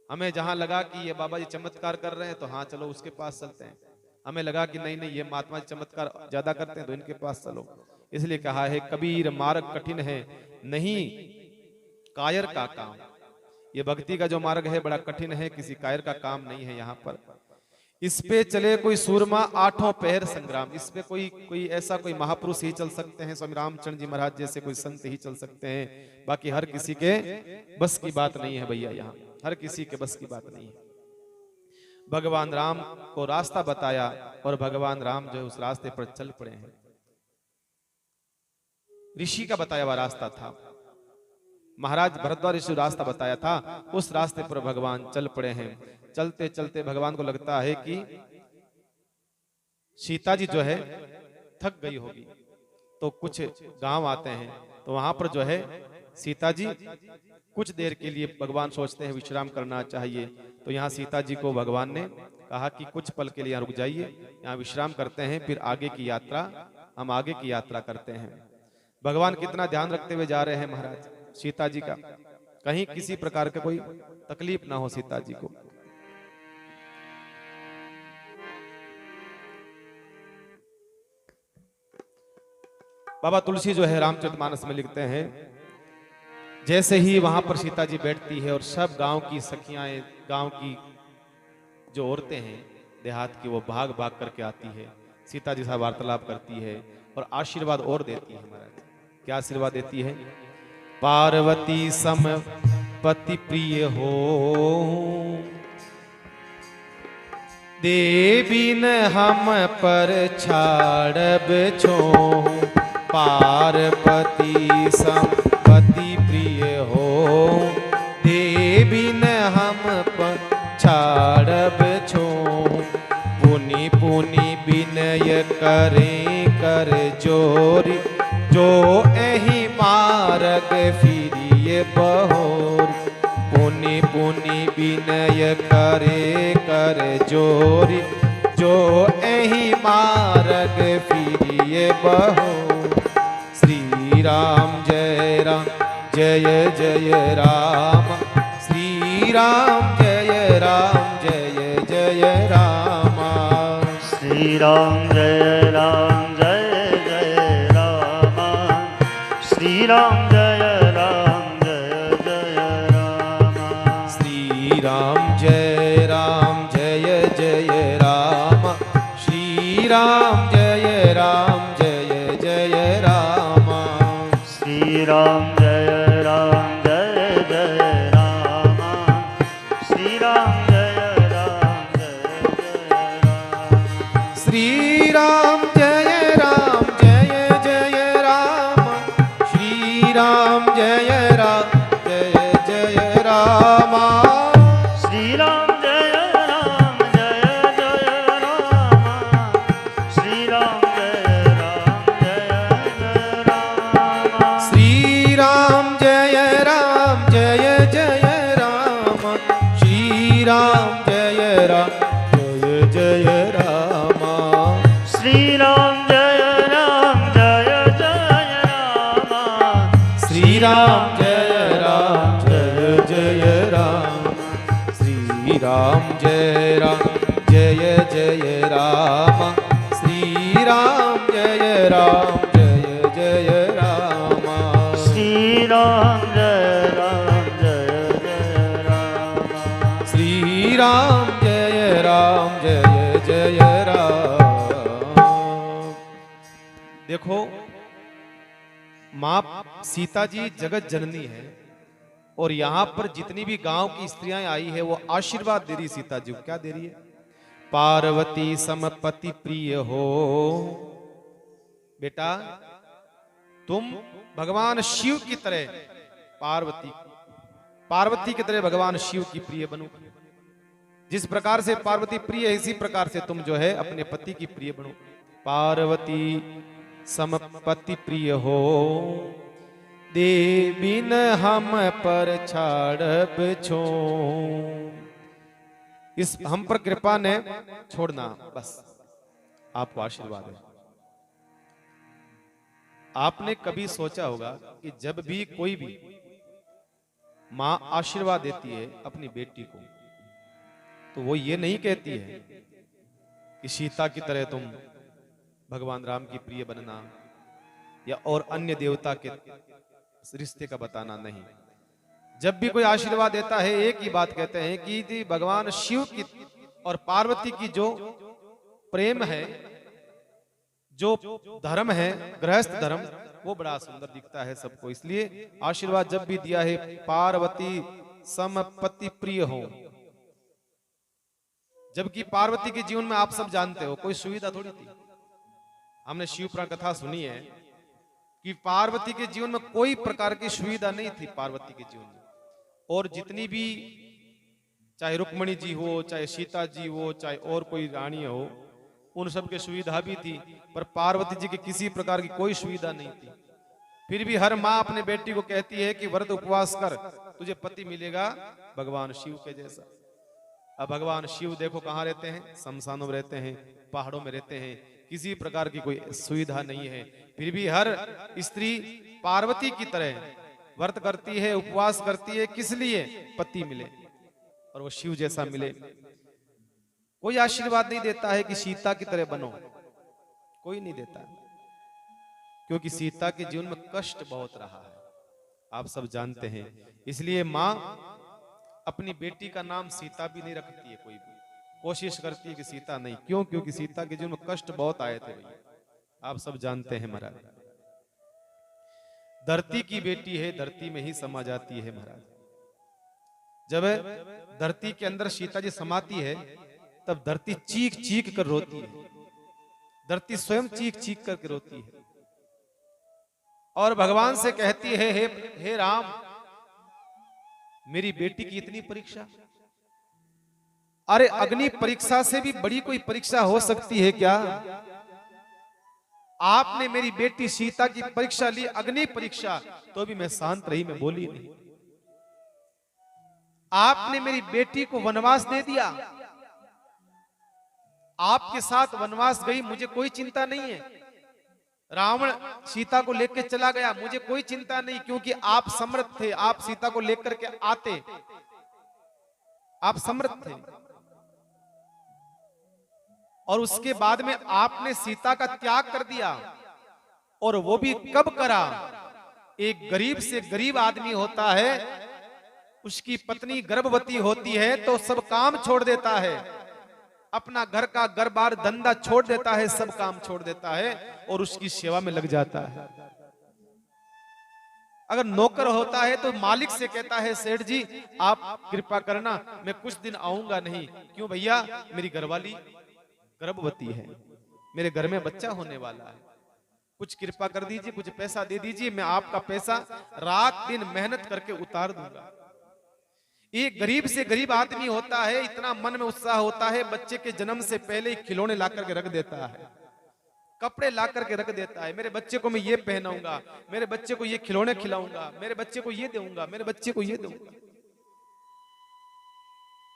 हमें जहां लगा कि ये बाबा जी चमत्कार कर रहे हैं तो हाँ चलो उसके पास चलते हैं, हमें लगा कि नहीं नहीं ये महात्मा जी चमत्कार ज्यादा करते हैं तो इनके पास चलो। इसलिए कहा है कबीर मार्ग कठिन है नहीं कायर का काम। ये भक्ति का जो मार्ग है बड़ा कठिन है, किसी कायर का काम नहीं है। यहाँ पर इस पे चले कोई सूरमा आठों पहर संग्राम, इस पे कोई ऐसा कोई महापुरुष ही चल सकते हैं, स्वामी रामचंद्र जी महाराज जैसे कोई संत ही चल सकते हैं। बाकी हर किसी के बस की बात नहीं है भैया, यहाँ हर किसी के बस की बात नहीं है। भगवान राम को रास्ता बताया और भगवान राम जो है उस रास्ते पर चल पड़े हैं। ऋषि का बताया हुआ रास्ता था, महाराज भरद्वाज ऋषि रास्ता बताया था, उस रास्ते पर भगवान चल पड़े हैं। चलते चलते भगवान को लगता है कि सीता जी जो है थक गई होगी, तो कुछ गांव आते हैं, तो वहां पर जो है सीता जी कुछ देर के लिए भगवान सोचते हैं विश्राम करना चाहिए। तो यहाँ सीता जी को भगवान ने कहा कि कुछ पल के लिए यहाँ रुक जाइए, यहाँ विश्राम करते हैं, फिर आगे की यात्रा हम आगे की यात्रा करते हैं। भगवान कितना ध्यान रखते हुए जा रहे हैं महाराज सीता जी का, कहीं किसी प्रकार का कोई तकलीफ ना हो सीता जी को। बाबा तुलसी जो है रामचरितमानस में लिखते हैं, जैसे ही वहां पर सीता जी बैठती है और सब गांव की सखियां, गांव की जो औरतें हैं देहात की, वो भाग भाग करके आती है, सीता जी से वार्तालाप करती है और आशीर्वाद और देती है महाराज। क्या आशीर्वाद देती है? पार्वती सम पति प्रिय हो, देवी न हम पर छाड़ब छो, पार्वती सम पति प्रिय हो, देवी न हम पर छाड़ब छो, पुनि पुनि विनय करें कर जोरी, जो एहि मार्ग फिरिए बहोर, पुनि पुनि विनय करे कर जोरी, जो एहि मार्ग फिरिए बहोर। श्री राम जय राम जय जय राम, श्री राम जय राम जय जय राम,
श्री राम जय राम जय जय राम, श्री राम जय राम जय जय राम,
श्री राम जय राम जय जय राम, श्री राम जय राम जय जय राम,
श्री राम जय राम जय जय राम, श्री राम जय राम जय जय राम,
श्री राम जय राम जय जय राम, श्री राम जय राम जय जय राम,
श्री राम जय राम जय जय राम, श्री राम जय राम जय जय राम,
श्री राम जय राम जय जय राम, श्री राम जय राम जय जय राम,
श्री राम जय राम जय जय राम,
श्री राम जय राम जय जय राम, श्री राम जय राम जय जय राम, श्री राम जय राम जय जय राम,
श्री राम जय राम जय जय राम,
श्री राम जय राम जय जय राम। देखो, मां सीता जी जगत जननी है और यहां पर जितनी भी गांव की स्त्रियां आई है वो आशीर्वाद दे रही सीता जी को। क्या दे रही है? पार्वती समपति प्रिय हो, बेटा तुम भगवान शिव की तरह पार्वती की तरह भगवान शिव की प्रिय बनो। जिस प्रकार से पार्वती प्रिय है, इसी प्रकार से तुम जो है अपने पति की प्रिय बनो। पार्वती समपति प्रिय हो, देवी न हम पर छाड़ब छो। इस हम पर कृपा ने छोड़ना, बस आपको आशीर्वाद है। आपने कभी सोचा होगा कि जब भी कोई भी मां आशीर्वाद देती है अपनी बेटी को, तो वो ये नहीं कहती है कि सीता की तरह तुम भगवान राम की प्रिय बनना या और अन्य देवता के रिश्ते का बताना नहीं। जब भी कोई आशीर्वाद देता है एक ही बात कहते हैं कि भगवान शिव की और पार्वती की जो प्रेम है, जो धर्म है, गृहस्थ धर्म, वो बड़ा सुंदर दिखता है सबको। इसलिए आशीर्वाद जब भी दिया है पार्वती समपति प्रिय हो। जबकि पार्वती के जीवन में आप सब जानते हो कोई सुविधा थोड़ी थी। हमने शिव पुराण कथा सुनी है कि पार्वती के जीवन में कोई प्रकार की सुविधा नहीं थी। पार्वती के जीवन में और जितनी भी, चाहे रुक्मणी जी हो, चाहे सीता जी हो, चाहे और कोई रानी हो, उन सब की सुविधा भी थी, पर पार्वती जी की किसी प्रकार की कोई सुविधा नहीं थी। फिर भी हर माँ अपने बेटी को कहती है कि व्रत उपवास कर, तुझे पति मिलेगा भगवान शिव के जैसा। अब भगवान शिव देखो कहाँ रहते हैं, शमशानों में रहते हैं, पहाड़ों में रहते हैं, किसी प्रकार की कोई सुविधा नहीं है। फिर भी हर स्त्री पार्वती की तरह व्रत करती है, उपवास करती है, किस लिए? पति मिले और वो शिव जैसा मिले। कोई आशीर्वाद नहीं देता है कि सीता की तरह बनो, कोई नहीं देता, क्योंकि सीता के जीवन में कष्ट बहुत रहा है, आप सब जानते हैं। इसलिए माँ अपनी बेटी का नाम सीता भी नहीं रखती है, कोई भी कोशिश करती है कि सीता नहीं। क्यों? क्योंकि सीता के जीवन में कष्ट बहुत आए थे भैया, आप सब जानते हैं महाराज। धरती की बेटी है, धरती में ही समा जाती है महाराज। जब धरती के अंदर सीता जी समाती है, तब धरती चीख चीख कर रोती है, धरती स्वयं चीख चीख करके रोती है और भगवान से कहती है, हे राम, मेरी बेटी की इतनी परीक्षा। अरे अग्नि परीक्षा से भी बड़ी कोई परीक्षा हो सकती है क्या? आपने मेरी बेटी सीता की परीक्षा ली, अग्नि परीक्षा, तो भी मैं शांत रही, मैं बोली नहीं। आपने मेरी बेटी को वनवास दे दिया, आपके साथ वनवास गई, मुझे कोई चिंता नहीं है। रावण सीता को लेकर चला गया, मुझे कोई चिंता नहीं, क्योंकि आप समर्थ थे, आप सीता को लेकर के आते, आप समर्थ थे। और उसके बाद में आपने सीता का त्याग कर दिया, और वो भी कब करा? एक गरीब से गरीब आदमी होता है, उसकी पत्नी गर्भवती होती है तो सब काम छोड़ देता है, अपना घर का घर बार धंधा छोड़ देता है, सब काम छोड़ देता है और उसकी सेवा में लग जाता है। अगर नौकर होता है तो मालिक से कहता है, सेठ जी आप कृपा करना, मैं कुछ दिन आऊंगा नहीं। क्यों भैया? मेरी घरवाली गर्भवती है, मेरे घर में बच्चा होने वाला है, कुछ कृपा कर दीजिए, कुछ पैसा दे दीजिए, मैं आपका पैसा रात दिन मेहनत करके उतार दूंगा। एक गरीब से गरीब आदमी होता है, इतना मन में उत्साह होता है, बच्चे के जन्म से पहले खिलौने ला करके रख देता है, कपड़े ला करके रख देता है, मेरे बच्चे को मैं ये पहनाऊंगा, मेरे बच्चे को ये खिलौने खिलाऊंगा, मेरे बच्चे को ये दूंगा, मेरे बच्चे को ये दूंगा।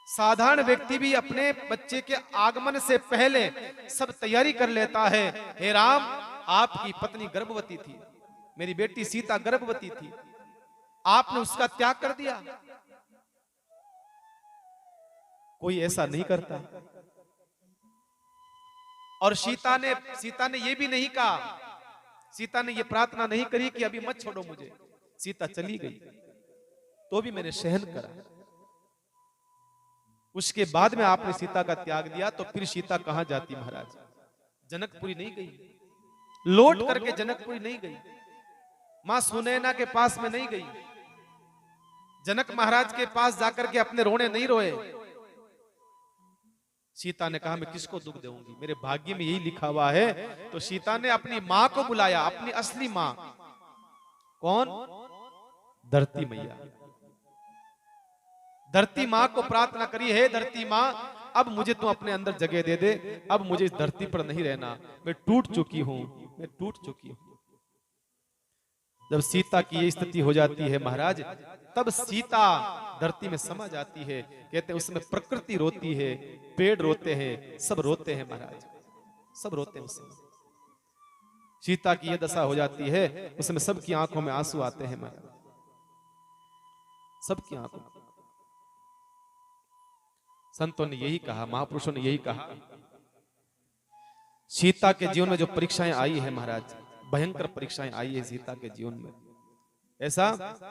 साधारण व्यक्ति भी अपने बच्चे के आगमन से पहले सब तैयारी कर लेता है। हे राम, आपकी पत्नी गर्भवती थी, मेरी बेटी सीता गर्भवती थी, आपने उसका त्याग कर दिया। कोई ऐसा नहीं करता। और सीता ने ये भी नहीं कहा, सीता ने ये प्रार्थना नहीं करी कि अभी मत छोड़ो मुझे। सीता चली गई तो भी मैंने सहन करा। उसके बाद में आपने सीता का त्याग दिया, तो फिर सीता कहां जाती महाराज? जनकपुरी नहीं गई, लौट करके जनकपुरी नहीं गई, मां सुनैना के पास में नहीं गई, जनक महाराज के पास जाकर के अपने रोने नहीं रोए। सीता ने कहा मैं किसको दुख दूंगी, मेरे भाग्य में यही लिखा हुआ है। तो सीता ने अपनी मां को बुलाया, अपनी असली मां। कौन? धरती मैया। धरती मां को प्रार्थना करी, है धरती मां, अब मुझे तू अपने अंदर जगह दे दे, अब मुझे इस धरती पर नहीं रहना, मैं टूट चुकी हूं, मैं टूट चुकी हूं। जब सीता की ये स्थिति हो जाती है महाराज, तब सीता धरती में समा जाती है। कहते हैं उसमें प्रकृति रोती है, पेड़ रोते हैं, सब रोते हैं महाराज, सब रोते हैं उसमें। सीता की यह दशा हो जाती है, उसमें सबकी आंखों में आंसू आते हैं महाराज, सबकी आंखों में। संतों ने यही कहा, महापुरुषों ने यही कहा, सीता के जीवन में जो परीक्षाएं आई है महाराज, भयंकर परीक्षाएं आई है सीता के जीवन में, ऐसा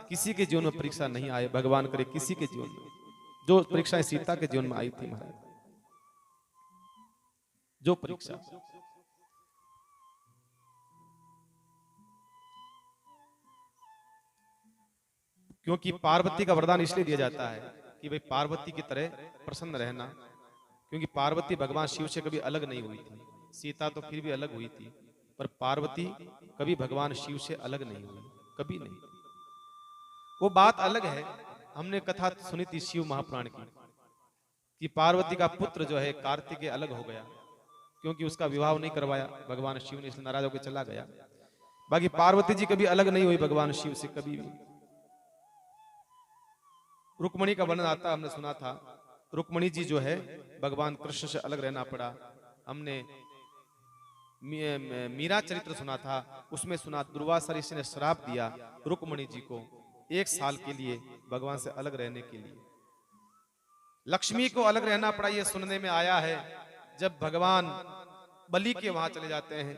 किसी के जीवन में परीक्षा नहीं आए, भगवान करे किसी के जीवन में। जो परीक्षाएं सीता के जीवन में आई थी महाराज, जो परीक्षा, क्योंकि पार्वती का वरदान इसलिए दिया जाता है कि भाई पार्वती की तरह प्रसन्न रहना, क्योंकि पार्वती भगवान शिव से कभी अलग नहीं हुई थी, सीता तो फिर भी अलग हुई थी, पर पार्वती कभी भगवान शिव से अलग नहीं हुई, कभी नहीं। वो बात अलग है। हमने कथा सुनी थी शिव महापुराण की कि पार्वती का पुत्र जो है कार्तिकेय अलग हो गया, क्योंकि उसका विवाह नहीं करवाया भगवान शिव ने, इसलिए नाराज होकर चला गया। बाकी पार्वती जी कभी अलग नहीं हुई भगवान शिव से, कभी भी। रुक्मणी का वर्णन आता, हमने सुना था, रुक्मणी जी जो है भगवान कृष्ण से अलग रहना पड़ा। हमने मीरा चरित्र सुना था, उसमें सुना दुर्वासा ऋषि ने श्राप दिया रुक्मणी जी को 1 साल के लिए भगवान से अलग रहने के लिए। लक्ष्मी को अलग रहना पड़ा, ये सुनने में आया है जब भगवान बलि के वहां चले जाते हैं।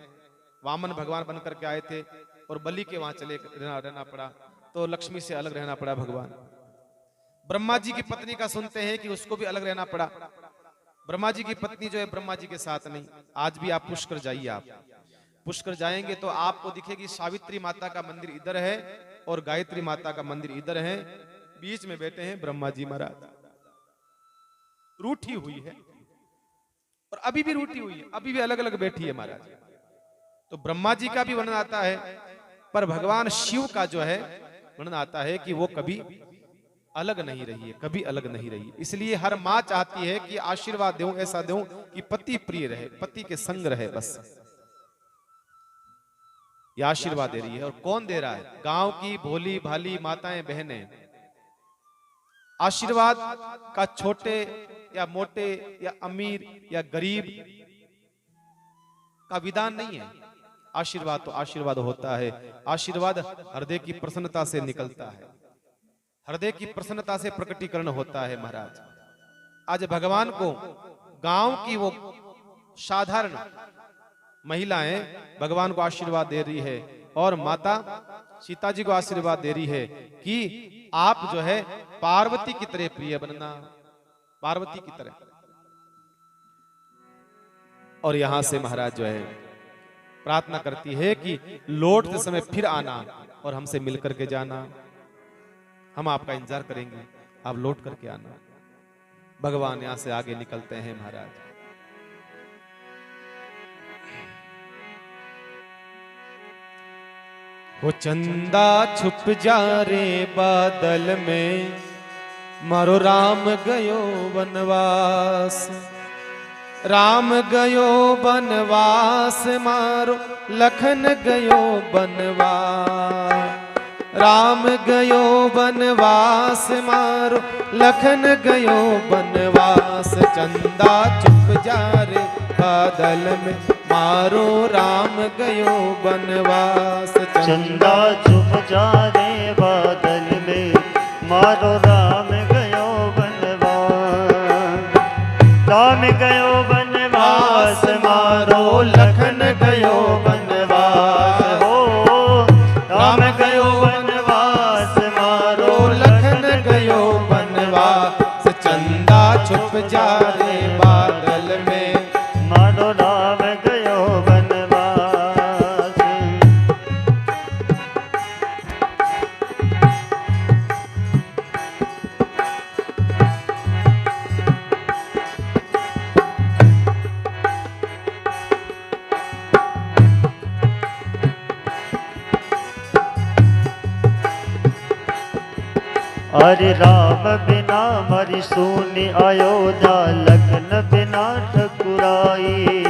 वामन भगवान बन करके आए थे और बलि के वहां चले रहना पड़ा, तो लक्ष्मी से अलग रहना पड़ा भगवान। ब्रह्मा जी की पत्नी का सुनते हैं कि उसको भी अलग रहना पड़ा। ब्रह्मा जी की पत्नी जो है ब्रह्मा जी के साथ नहीं। आज भी आप पुष्कर जाइए, आप पुष्कर जाएंगे तो आपको दिखेगी सावित्री माता का मंदिर इधर है और गायत्री माता का मंदिर इधर है, बीच में बैठे हैं ब्रह्मा जी महाराज। रूठी हुई है और अभी भी रूठी हुई है, अभी भी अलग अलग बैठी है महाराज। तो ब्रह्मा जी का भी वर्णन आता है, पर भगवान शिव का जो है वर्णन आता है कि वो कभी अलग नहीं रही है, कभी अलग नहीं रही है। इसलिए हर माँ चाहती है कि आशीर्वाद दूं, ऐसा दूं कि पति प्रिय रहे, पति के संग रहे, बस ये आशीर्वाद दे रही है। और कौन दे रहा है? गांव की भोली भाली माताएं बहनें। आशीर्वाद का छोटे या मोटे या अमीर या गरीब का विधान नहीं है। आशीर्वाद तो आशीर्वाद होता है। आशीर्वाद हृदय की प्रसन्नता से निकलता है, हृदय की प्रसन्नता से प्रकटीकरण होता है महाराज। आज भगवान को गांव की वो साधारण महिलाएं भगवान को आशीर्वाद दे रही है और माता सीता जी को आशीर्वाद दे रही है कि आप जो है पार्वती की तरह प्रिय बनना, पार्वती की तरह। और यहां से महाराज जो है प्रार्थना करती है कि लौटते समय फिर आना और हमसे मिलकर के जाना, हम आपका इंतजार करेंगे, आप लौट करके आना। भगवान यहां से आगे निकलते हैं महाराज। वो चंदा छुप जा रे बादल में, मारो राम गयो वनवास। राम गयो वनवास, मारो लखन गयो वनवास। राम गयो वनवास, मारो लखन गयो वनवास। चंदा छुप जा रे बादल में, मारो राम गयो वनवास।
चंदा छुप जा रे बादल में, मारो राम गयो वनवास। राम गयो वनवास, मारो लखन गयो वनवास। हो राम गयो वनवास, मारो लखन गयो वनवास।
चंदा छुप जा रे बादल में,
मारो राम गयो वनवास। अरे राम बिना मरी सुनी अयोध्या, लखन बिना ठकुराई।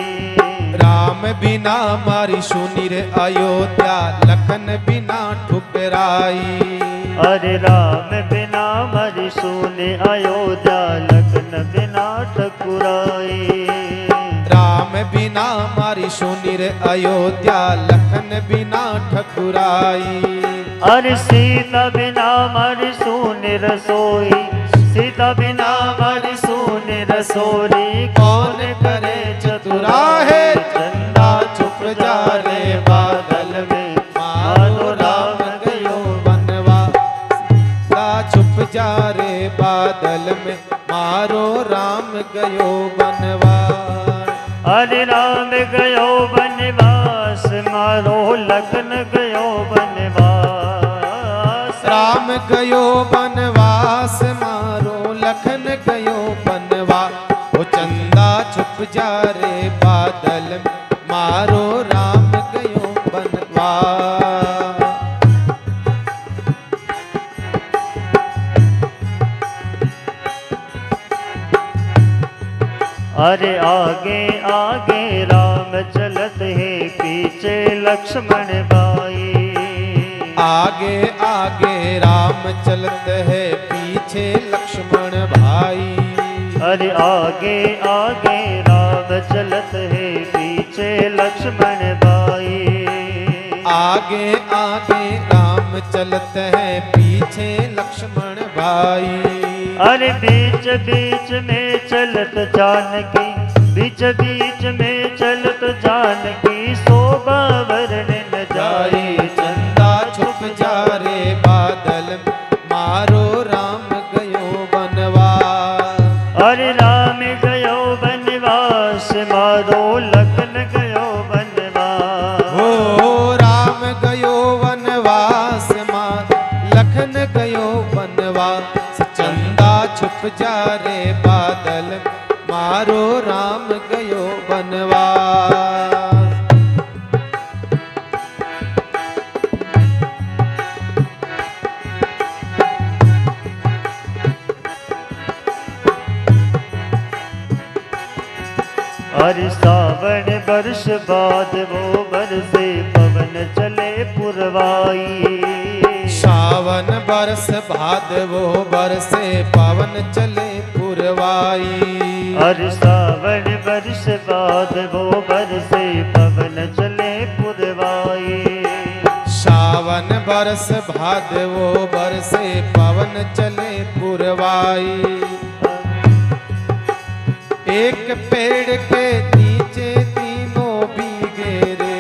राम बिना मारी सुनी रे अयोध्या, लखन बिना ठुकराई।
अरे राम बिना मरी सुनी अयोध्या, लखन बिना ठकुराई।
राम बिना मारी सुनी रे अयोध्या, लखन बिना ठकुराई।
अरे सीता बिना मरी सुनी रसोई। सीता बिना मरी सुनी रसोई।
कौन करे चतुराहे? चंदा छुप जा रे बादल में, मारो राम गयो वनवास। चंदा छुप जा रे बादल में, मारो राम गयो वनवास।
अरे राम गयो वनवास, मारो लखन गयो वनवास।
राम गयो वनवास, मारो लखन गयो वनवास। वो चंदा छुप जा रे बादल में, मारो राम गयो
अरे आगे आगे राम चलत है, पीछे लक्ष्मण भाई।
आगे आगे राम चलत है, पीछे लक्ष्मण भाई।
अरे आगे आगे राम चलत है, पीछे लक्ष्मण भाई।
आगे आगे राम चलत है, पीछे लक्ष्मण भाई।
अरे बीच बीच में चलत जानकी, बीच बीच में चलत जानकी, शोभा वर्णन न जाए।
चंदा छुप जा रे बादल, मारो राम गयो बनवास।
अरे राम गयो बनवास, मारो लखन गयो बनवास।
हो राम गयो वनवास, मार लखन गयो वनवास। चंदा छुप जा रे बादल, मारो राम गयो वनवास।
अरे सावन वर्ष बाद वो बरसे, पवन चले पुरवाई।
सावन बरस भादवो बरसे, पवन चले पुरवाई।
अरे सावन वर्ष बाद वो बरसे, पवन चले पुरवाई।
सावन बरस भादवो बरसे, पवन चले पुरवाई। एक पेड़ के नीचे तीनों भीगे रे,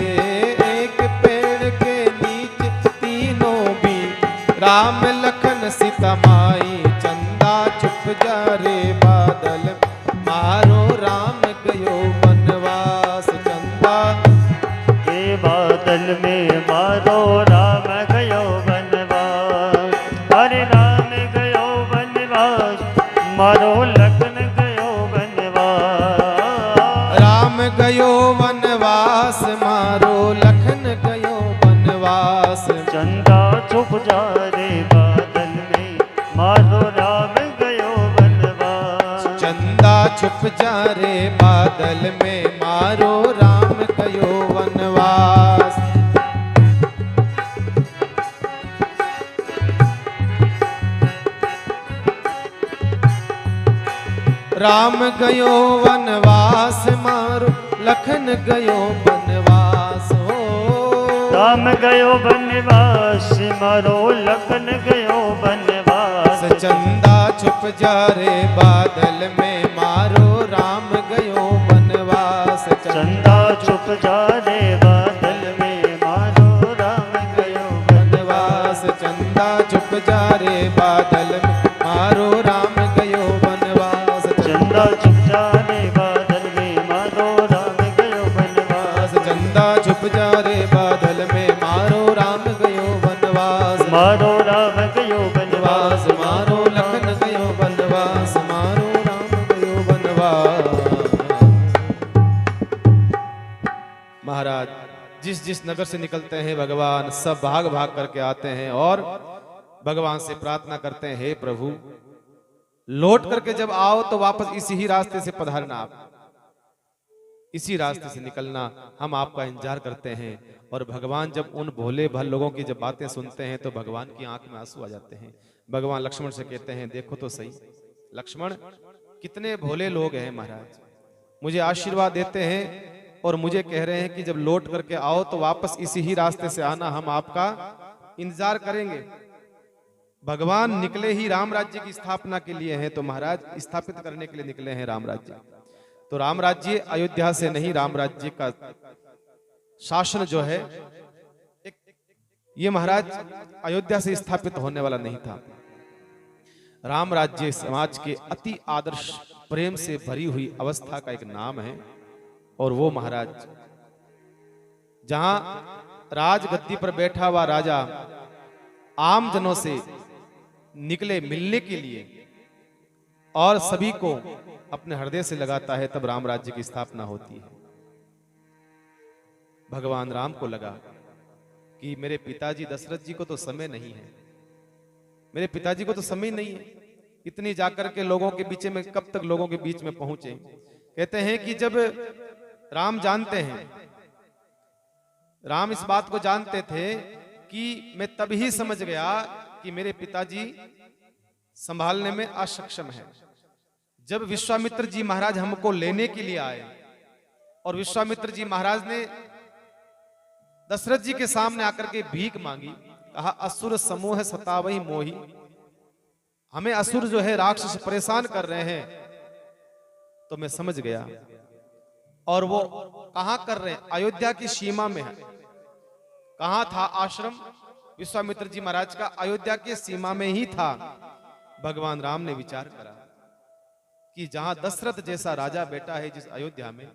एक पेड़ के नीचे तीनों भी, राम लखन सीता माई। चंदा छुप जा रे बादल, मारो राम गयो बनवास। चंदा
के बादल में मारो राम गयो बनवास। अरे राम गयो बनवास, मारो लखन गयो बनवास।
राम गयो वनवास, मारो लखन गयो वनवास।
चंदा छुप जा रे बादल में, मारो राम गयो बनवास।
चंदा छुप जा रे बादल में, मारो राम गयो वनवास। राम गयो वनवास, मारो लखन गयो वनवास। हो
राम गयो बनवास, मारो लखन गयो बनवास।
चंदा छुप जा रे बादल में, मारो राम गयो वनवास।
चंदा छुप जा रे बादल में, मारो राम गयो
वनवास। चंदा छुप जा रे बादल में, मारो राम गयो वनवास।
चंदा छुप जा रे बादल में, मारो राम गयो बनवास।
चंदा छुप जा रे बादल में, मारो राम गयो वनवास।
मारो राम गयो बनवास,
मारो लखन गयो वनवास, मारो राम गयो वनवास। महाराज जिस जिस नगर से निकलते हैं, भगवान सब भाग भाग करके आते हैं और भगवान से प्रार्थना करते हैं, हे प्रभु लौट करके जब आओ तो वापस इसी ही रास्ते से पधारना, आप इसी रास्ते से निकलना, हम आपका इंतजार करते हैं। और भगवान जब उन भोले भल लोगों की जब बातें सुनते हैं तो भगवान की आंख में आंसू आ जाते हैं। भगवान लक्ष्मण से कहते हैं, देखो तो सही लक्ष्मण कितने भोले लोग हैं महाराज, मुझे आशीर्वाद देते हैं और मुझे कह रहे हैं कि जब लौट करके आओ तो वापस इसी ही रास्ते से आना, हम आपका इंतजार करेंगे। भगवान निकले ही राम राज्य की स्थापना के लिए हैं, तो महाराज स्थापित करने के लिए निकले हैं राम राज्य। तो राम राज्य अयोध्या से नहीं, राम राज्य का शासन जो है ये महाराज अयोध्या से स्थापित होने वाला नहीं था। राम राज्य समाज के अति आदर्श प्रेम से भरी हुई अवस्था का एक नाम है। और वो महाराज जहां राजगद्दी पर बैठा हुआ राजा आम जनों से निकले मिलने के लिए और सभी को अपने हृदय से लगाता है, तब राम राज्य की स्थापना होती है। भगवान राम को लगा कि मेरे पिताजी दशरथ जी को तो समय नहीं है, मेरे पिताजी को तो समय नहीं है, इतनी जाकर के लोगों के बीच में कब तक लोगों के बीच में पहुंचे। कहते हैं कि जब राम जानते हैं, राम इस बात को जानते थे कि मैं तभी समझ गया कि मेरे पिताजी संभालने में असक्षम है। जब विश्वामित्र जी महाराज हमको लेने के लिए आए और विश्वामित्र जी महाराज ने दशरथ जी के सामने आकर के भीख मांगी, कहा असुर समूह सतावही मोही, हमें असुर जो है राक्षस परेशान कर रहे हैं, तो मैं समझ गया। और वो कहां कर रहे हैं? अयोध्या की सीमा में है। कहां था आश्रम विश्वामित्र जी महाराज का? अयोध्या की सीमा में ही था। भगवान राम ने विचार करा कि जहां दशरथ जैसा राजा बैठा है जिस अयोध्या में,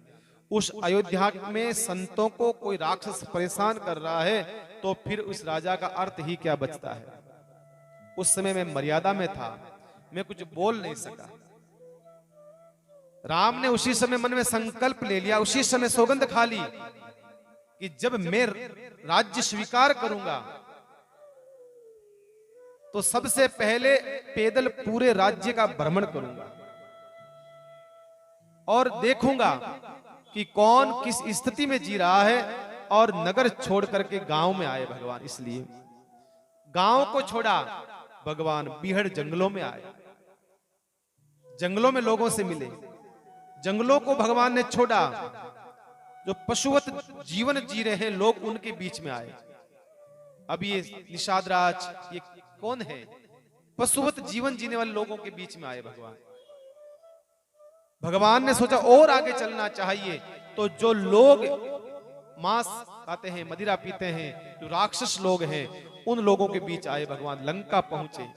उस अयोध्या में संतों को कोई राक्षस परेशान कर रहा है, तो फिर उस राजा का अर्थ ही क्या बचता है। उस समय मैं मर्यादा में था, मैं कुछ बोल नहीं सका। राम ने उसी समय मन में संकल्प ले लिया, उसी समय सौगंध खा ली कि जब मैं राज्य स्वीकार करूंगा तो सबसे पहले पैदल पूरे राज्य का भ्रमण करूंगा और देखूंगा कि कौन किस स्थिति में जी रहा है, और नगर छोड़ करके गांव में आए भगवान। इसलिए गांव को छोड़ा, भगवान बीहड़ जंगलों में आए, जंगलों में लोगों से मिले, जंगलों को भगवान ने छोड़ा। जो पशुवत जीवन जी रहे हैं लोग, उनके बीच में आए। अब ये निषाद राज, ये कौन है? पशुवत जीवन जीने वाले लोगों के बीच में आए भगवान। भगवान ने सोचा और आगे चलना चाहिए, तो जो लोग मांस खाते हैं, मदिरा पीते हैं, जो राक्षस लोग हैं, उन लोगों के बीच आए भगवान। लंका पहुंचे।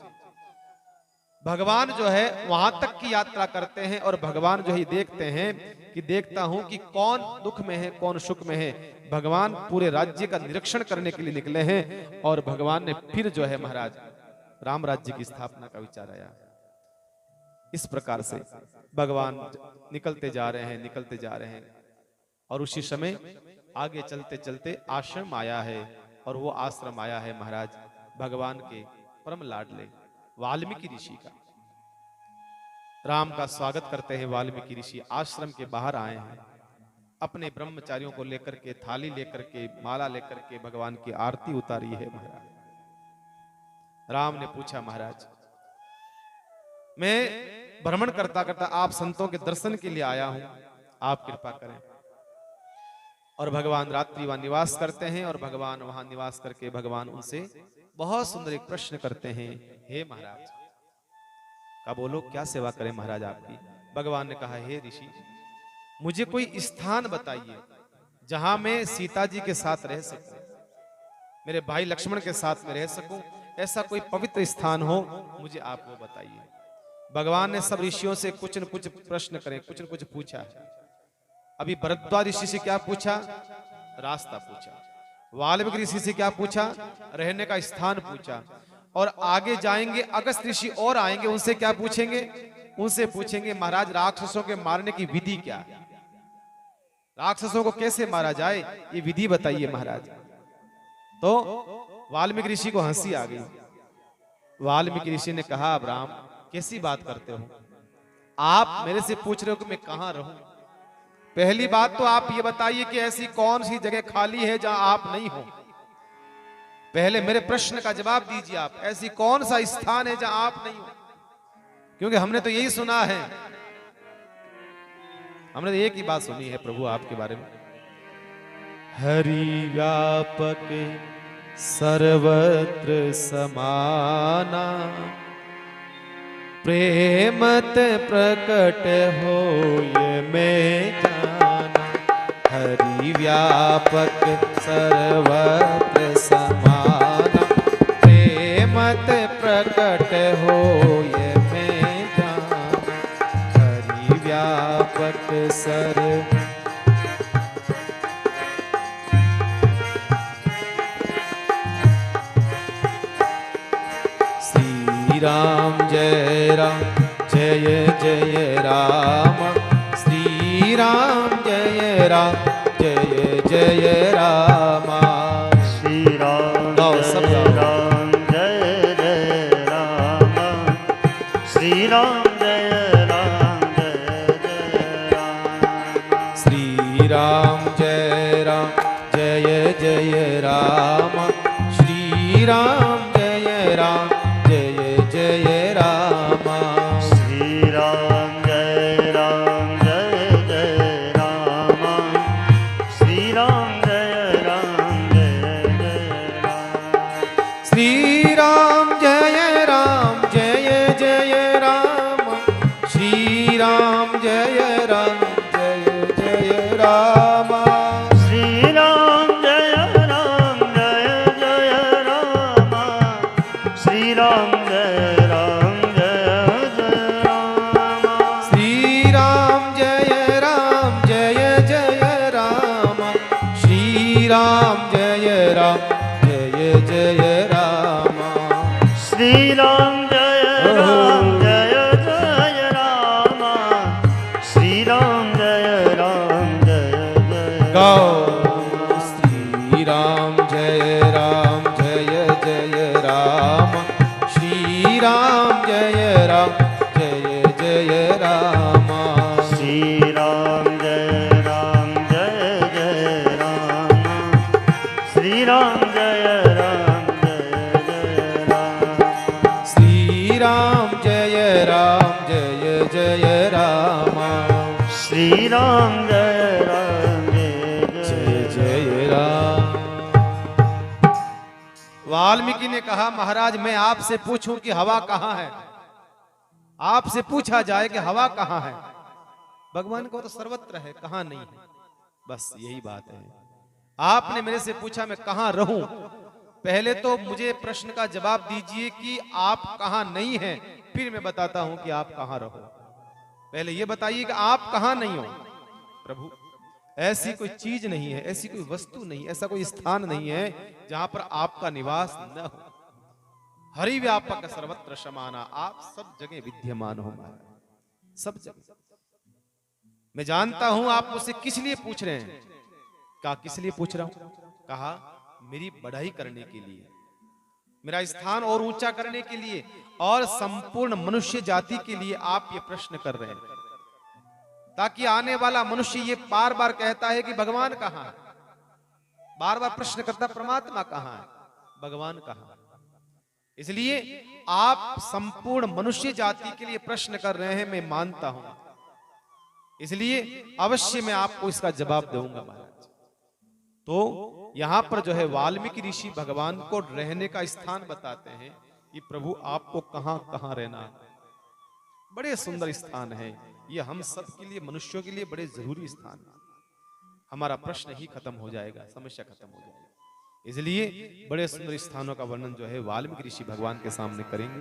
भगवान जो है वहां तक की यात्रा करते हैं और भगवान जो है देखते हैं कि देखता हूं कि कौन दुख में है, कौन सुख में है। भगवान पूरे राज्य का निरीक्षण करने के लिए निकले हैं और भगवान ने फिर जो है महाराज राम राज्य की स्थापना का विचार आया। इस प्रकार से भगवान निकलते जा रहे हैं, निकलते जा रहे हैं, और उसी समय आगे चलते चलते आश्रम आया है। और वो आश्रम आया है महाराज भगवान के परम लाडले वाल्मीकि ऋषि का। राम का स्वागत करते हैं वाल्मीकि ऋषि। आश्रम के बाहर आए हैं, अपने ब्रह्मचारियों को लेकर के, थाली लेकर के, माला लेकर के भगवान की आरती उतारी है महाराज। राम ने पूछा, महाराज मैं भ्रमण करता करता आप संतों के दर्शन के लिए आया हूं, आप कृपा करें। और भगवान रात्रि वहां निवास करते हैं और भगवान वहां निवास करके भगवान उनसे बहुत सुंदर एक प्रश्न करते हैं, हे महाराज का बोलो क्या सेवा करें महाराज आपकी। भगवान ने कहा, हे ऋषि मुझे कोई स्थान बताइए जहां मैं सीता जी के साथ रह सकूं, मेरे भाई लक्ष्मण के साथ में रह सकूं, ऐसा कोई पवित्र स्थान हो मुझे आप वो बताइए। भगवान ने सब ऋषियों से कुछ न कुछ प्रश्न करे, कुछ न कुछ पूछा। अभी भरद्वाज ऋषि से क्या पूछा? रास्ता पूछा। वाल्मीकि ऋषि से क्या पूछा? रहने का स्थान पूछा। और आगे जाएंगे अगस्त ऋषि और आएंगे, उनसे क्या पूछेंगे? उनसे पूछेंगे महाराज राक्षसों के मारने की विधि क्या है, राक्षसों को कैसे मारा जाए, ये विधि बताइए महाराज। तो वाल्मीकि ऋषि को हंसी आ गई। वाल्मीकि ऋषि ने कहा, अब राम कैसी बात करते हो, आप मेरे से पूछ रहे हो कि मैं कहां रहूं। पहली बात तो आप ये बताइए कि ऐसी कौन सी जगह खाली है जहां आप नहीं हो। पहले मेरे प्रश्न का जवाब दीजिए आप, ऐसी कौन सा स्थान है जहां आप नहीं हो। क्योंकि हमने तो यही सुना है, हमने तो एक ही बात सुनी है प्रभु आपके बारे में, हरि व्यापक सर्वत्र समाना, प्रेमत प्रकट हो ये मैं जाना। हरि व्यापक सर्वत्र समाना, प्रेमत प्रकट हो ये मैं जाना। हरि व्यापक सर्व राम जय जय जय राम, श्री राम जय जय जय राम।
श्री राम जय राम जय जय राम, श्री राम जय जय राम।
जय राम जय जय राम।
श्री राम जय राम जय जय राम। श्री राम जय राम जय जय राम।
श्री राम जय राम जय जय राम।
श्री राम जय राम
जय जय राम। वाल्मीकि ने कहा, महाराज मैं आपसे पूछूं कि हवा कहां है? आपसे पूछा जाए कि हवा कहां है? भगवान को तो सर्वत्र है, कहां नहीं है, बस यही बात है। आपने मेरे से पूछा मैं कहां रहूं, पहले तो मुझे प्रश्न का जवाब दीजिए कि आप कहां नहीं हैं, फिर मैं बताता हूं कि आप कहां रहो। पहले यह बताइए कि आप कहां नहीं हो। प्रभु ऐसी कोई चीज नहीं है, ऐसी कोई वस्तु नहीं, ऐसा कोई स्थान नहीं है जहां पर आपका निवास न हो। हरि व्यापक सर्वत्र समाना, आप सब जगह विद्यमान हो महाराज, सब जगह। मैं जानता हूं आप मुझसे किस लिए पूछ रहे हैं। कहा किस लिए पूछ रहा हूं? कहा मेरी बढ़ाई करने के लिए, मेरा स्थान और ऊंचा करने के लिए, और संपूर्ण मनुष्य जाति के लिए आप ये प्रश्न कर रहे हैं, ताकि आने वाला मनुष्य ये बार बार कहता है कि भगवान कहां है, बार बार प्रश्न करता परमात्मा कहां है, भगवान कहां है। इसलिए आप संपूर्ण मनुष्य जाति के लिए प्रश्न कर रहे हैं, मैं मानता हूं, इसलिए अवश्य मैं आपको इसका जवाब दूंगा महाराज। तो यहां पर जो है वाल्मीकि ऋषि भगवान को रहने का स्थान बताते हैं कि प्रभु आपको कहां कहां रहना है। बड़े सुंदर स्थान है ये, हम सब के लिए, मनुष्यों के लिए बड़े जरूरी स्थान है। हमारा प्रश्न ही खत्म हो जाएगा, समस्या खत्म हो जाएगी। इसलिए बड़े सुंदर स्थानों का वर्णन जो है वाल्मीकि ऋषि भगवान के सामने करेंगे।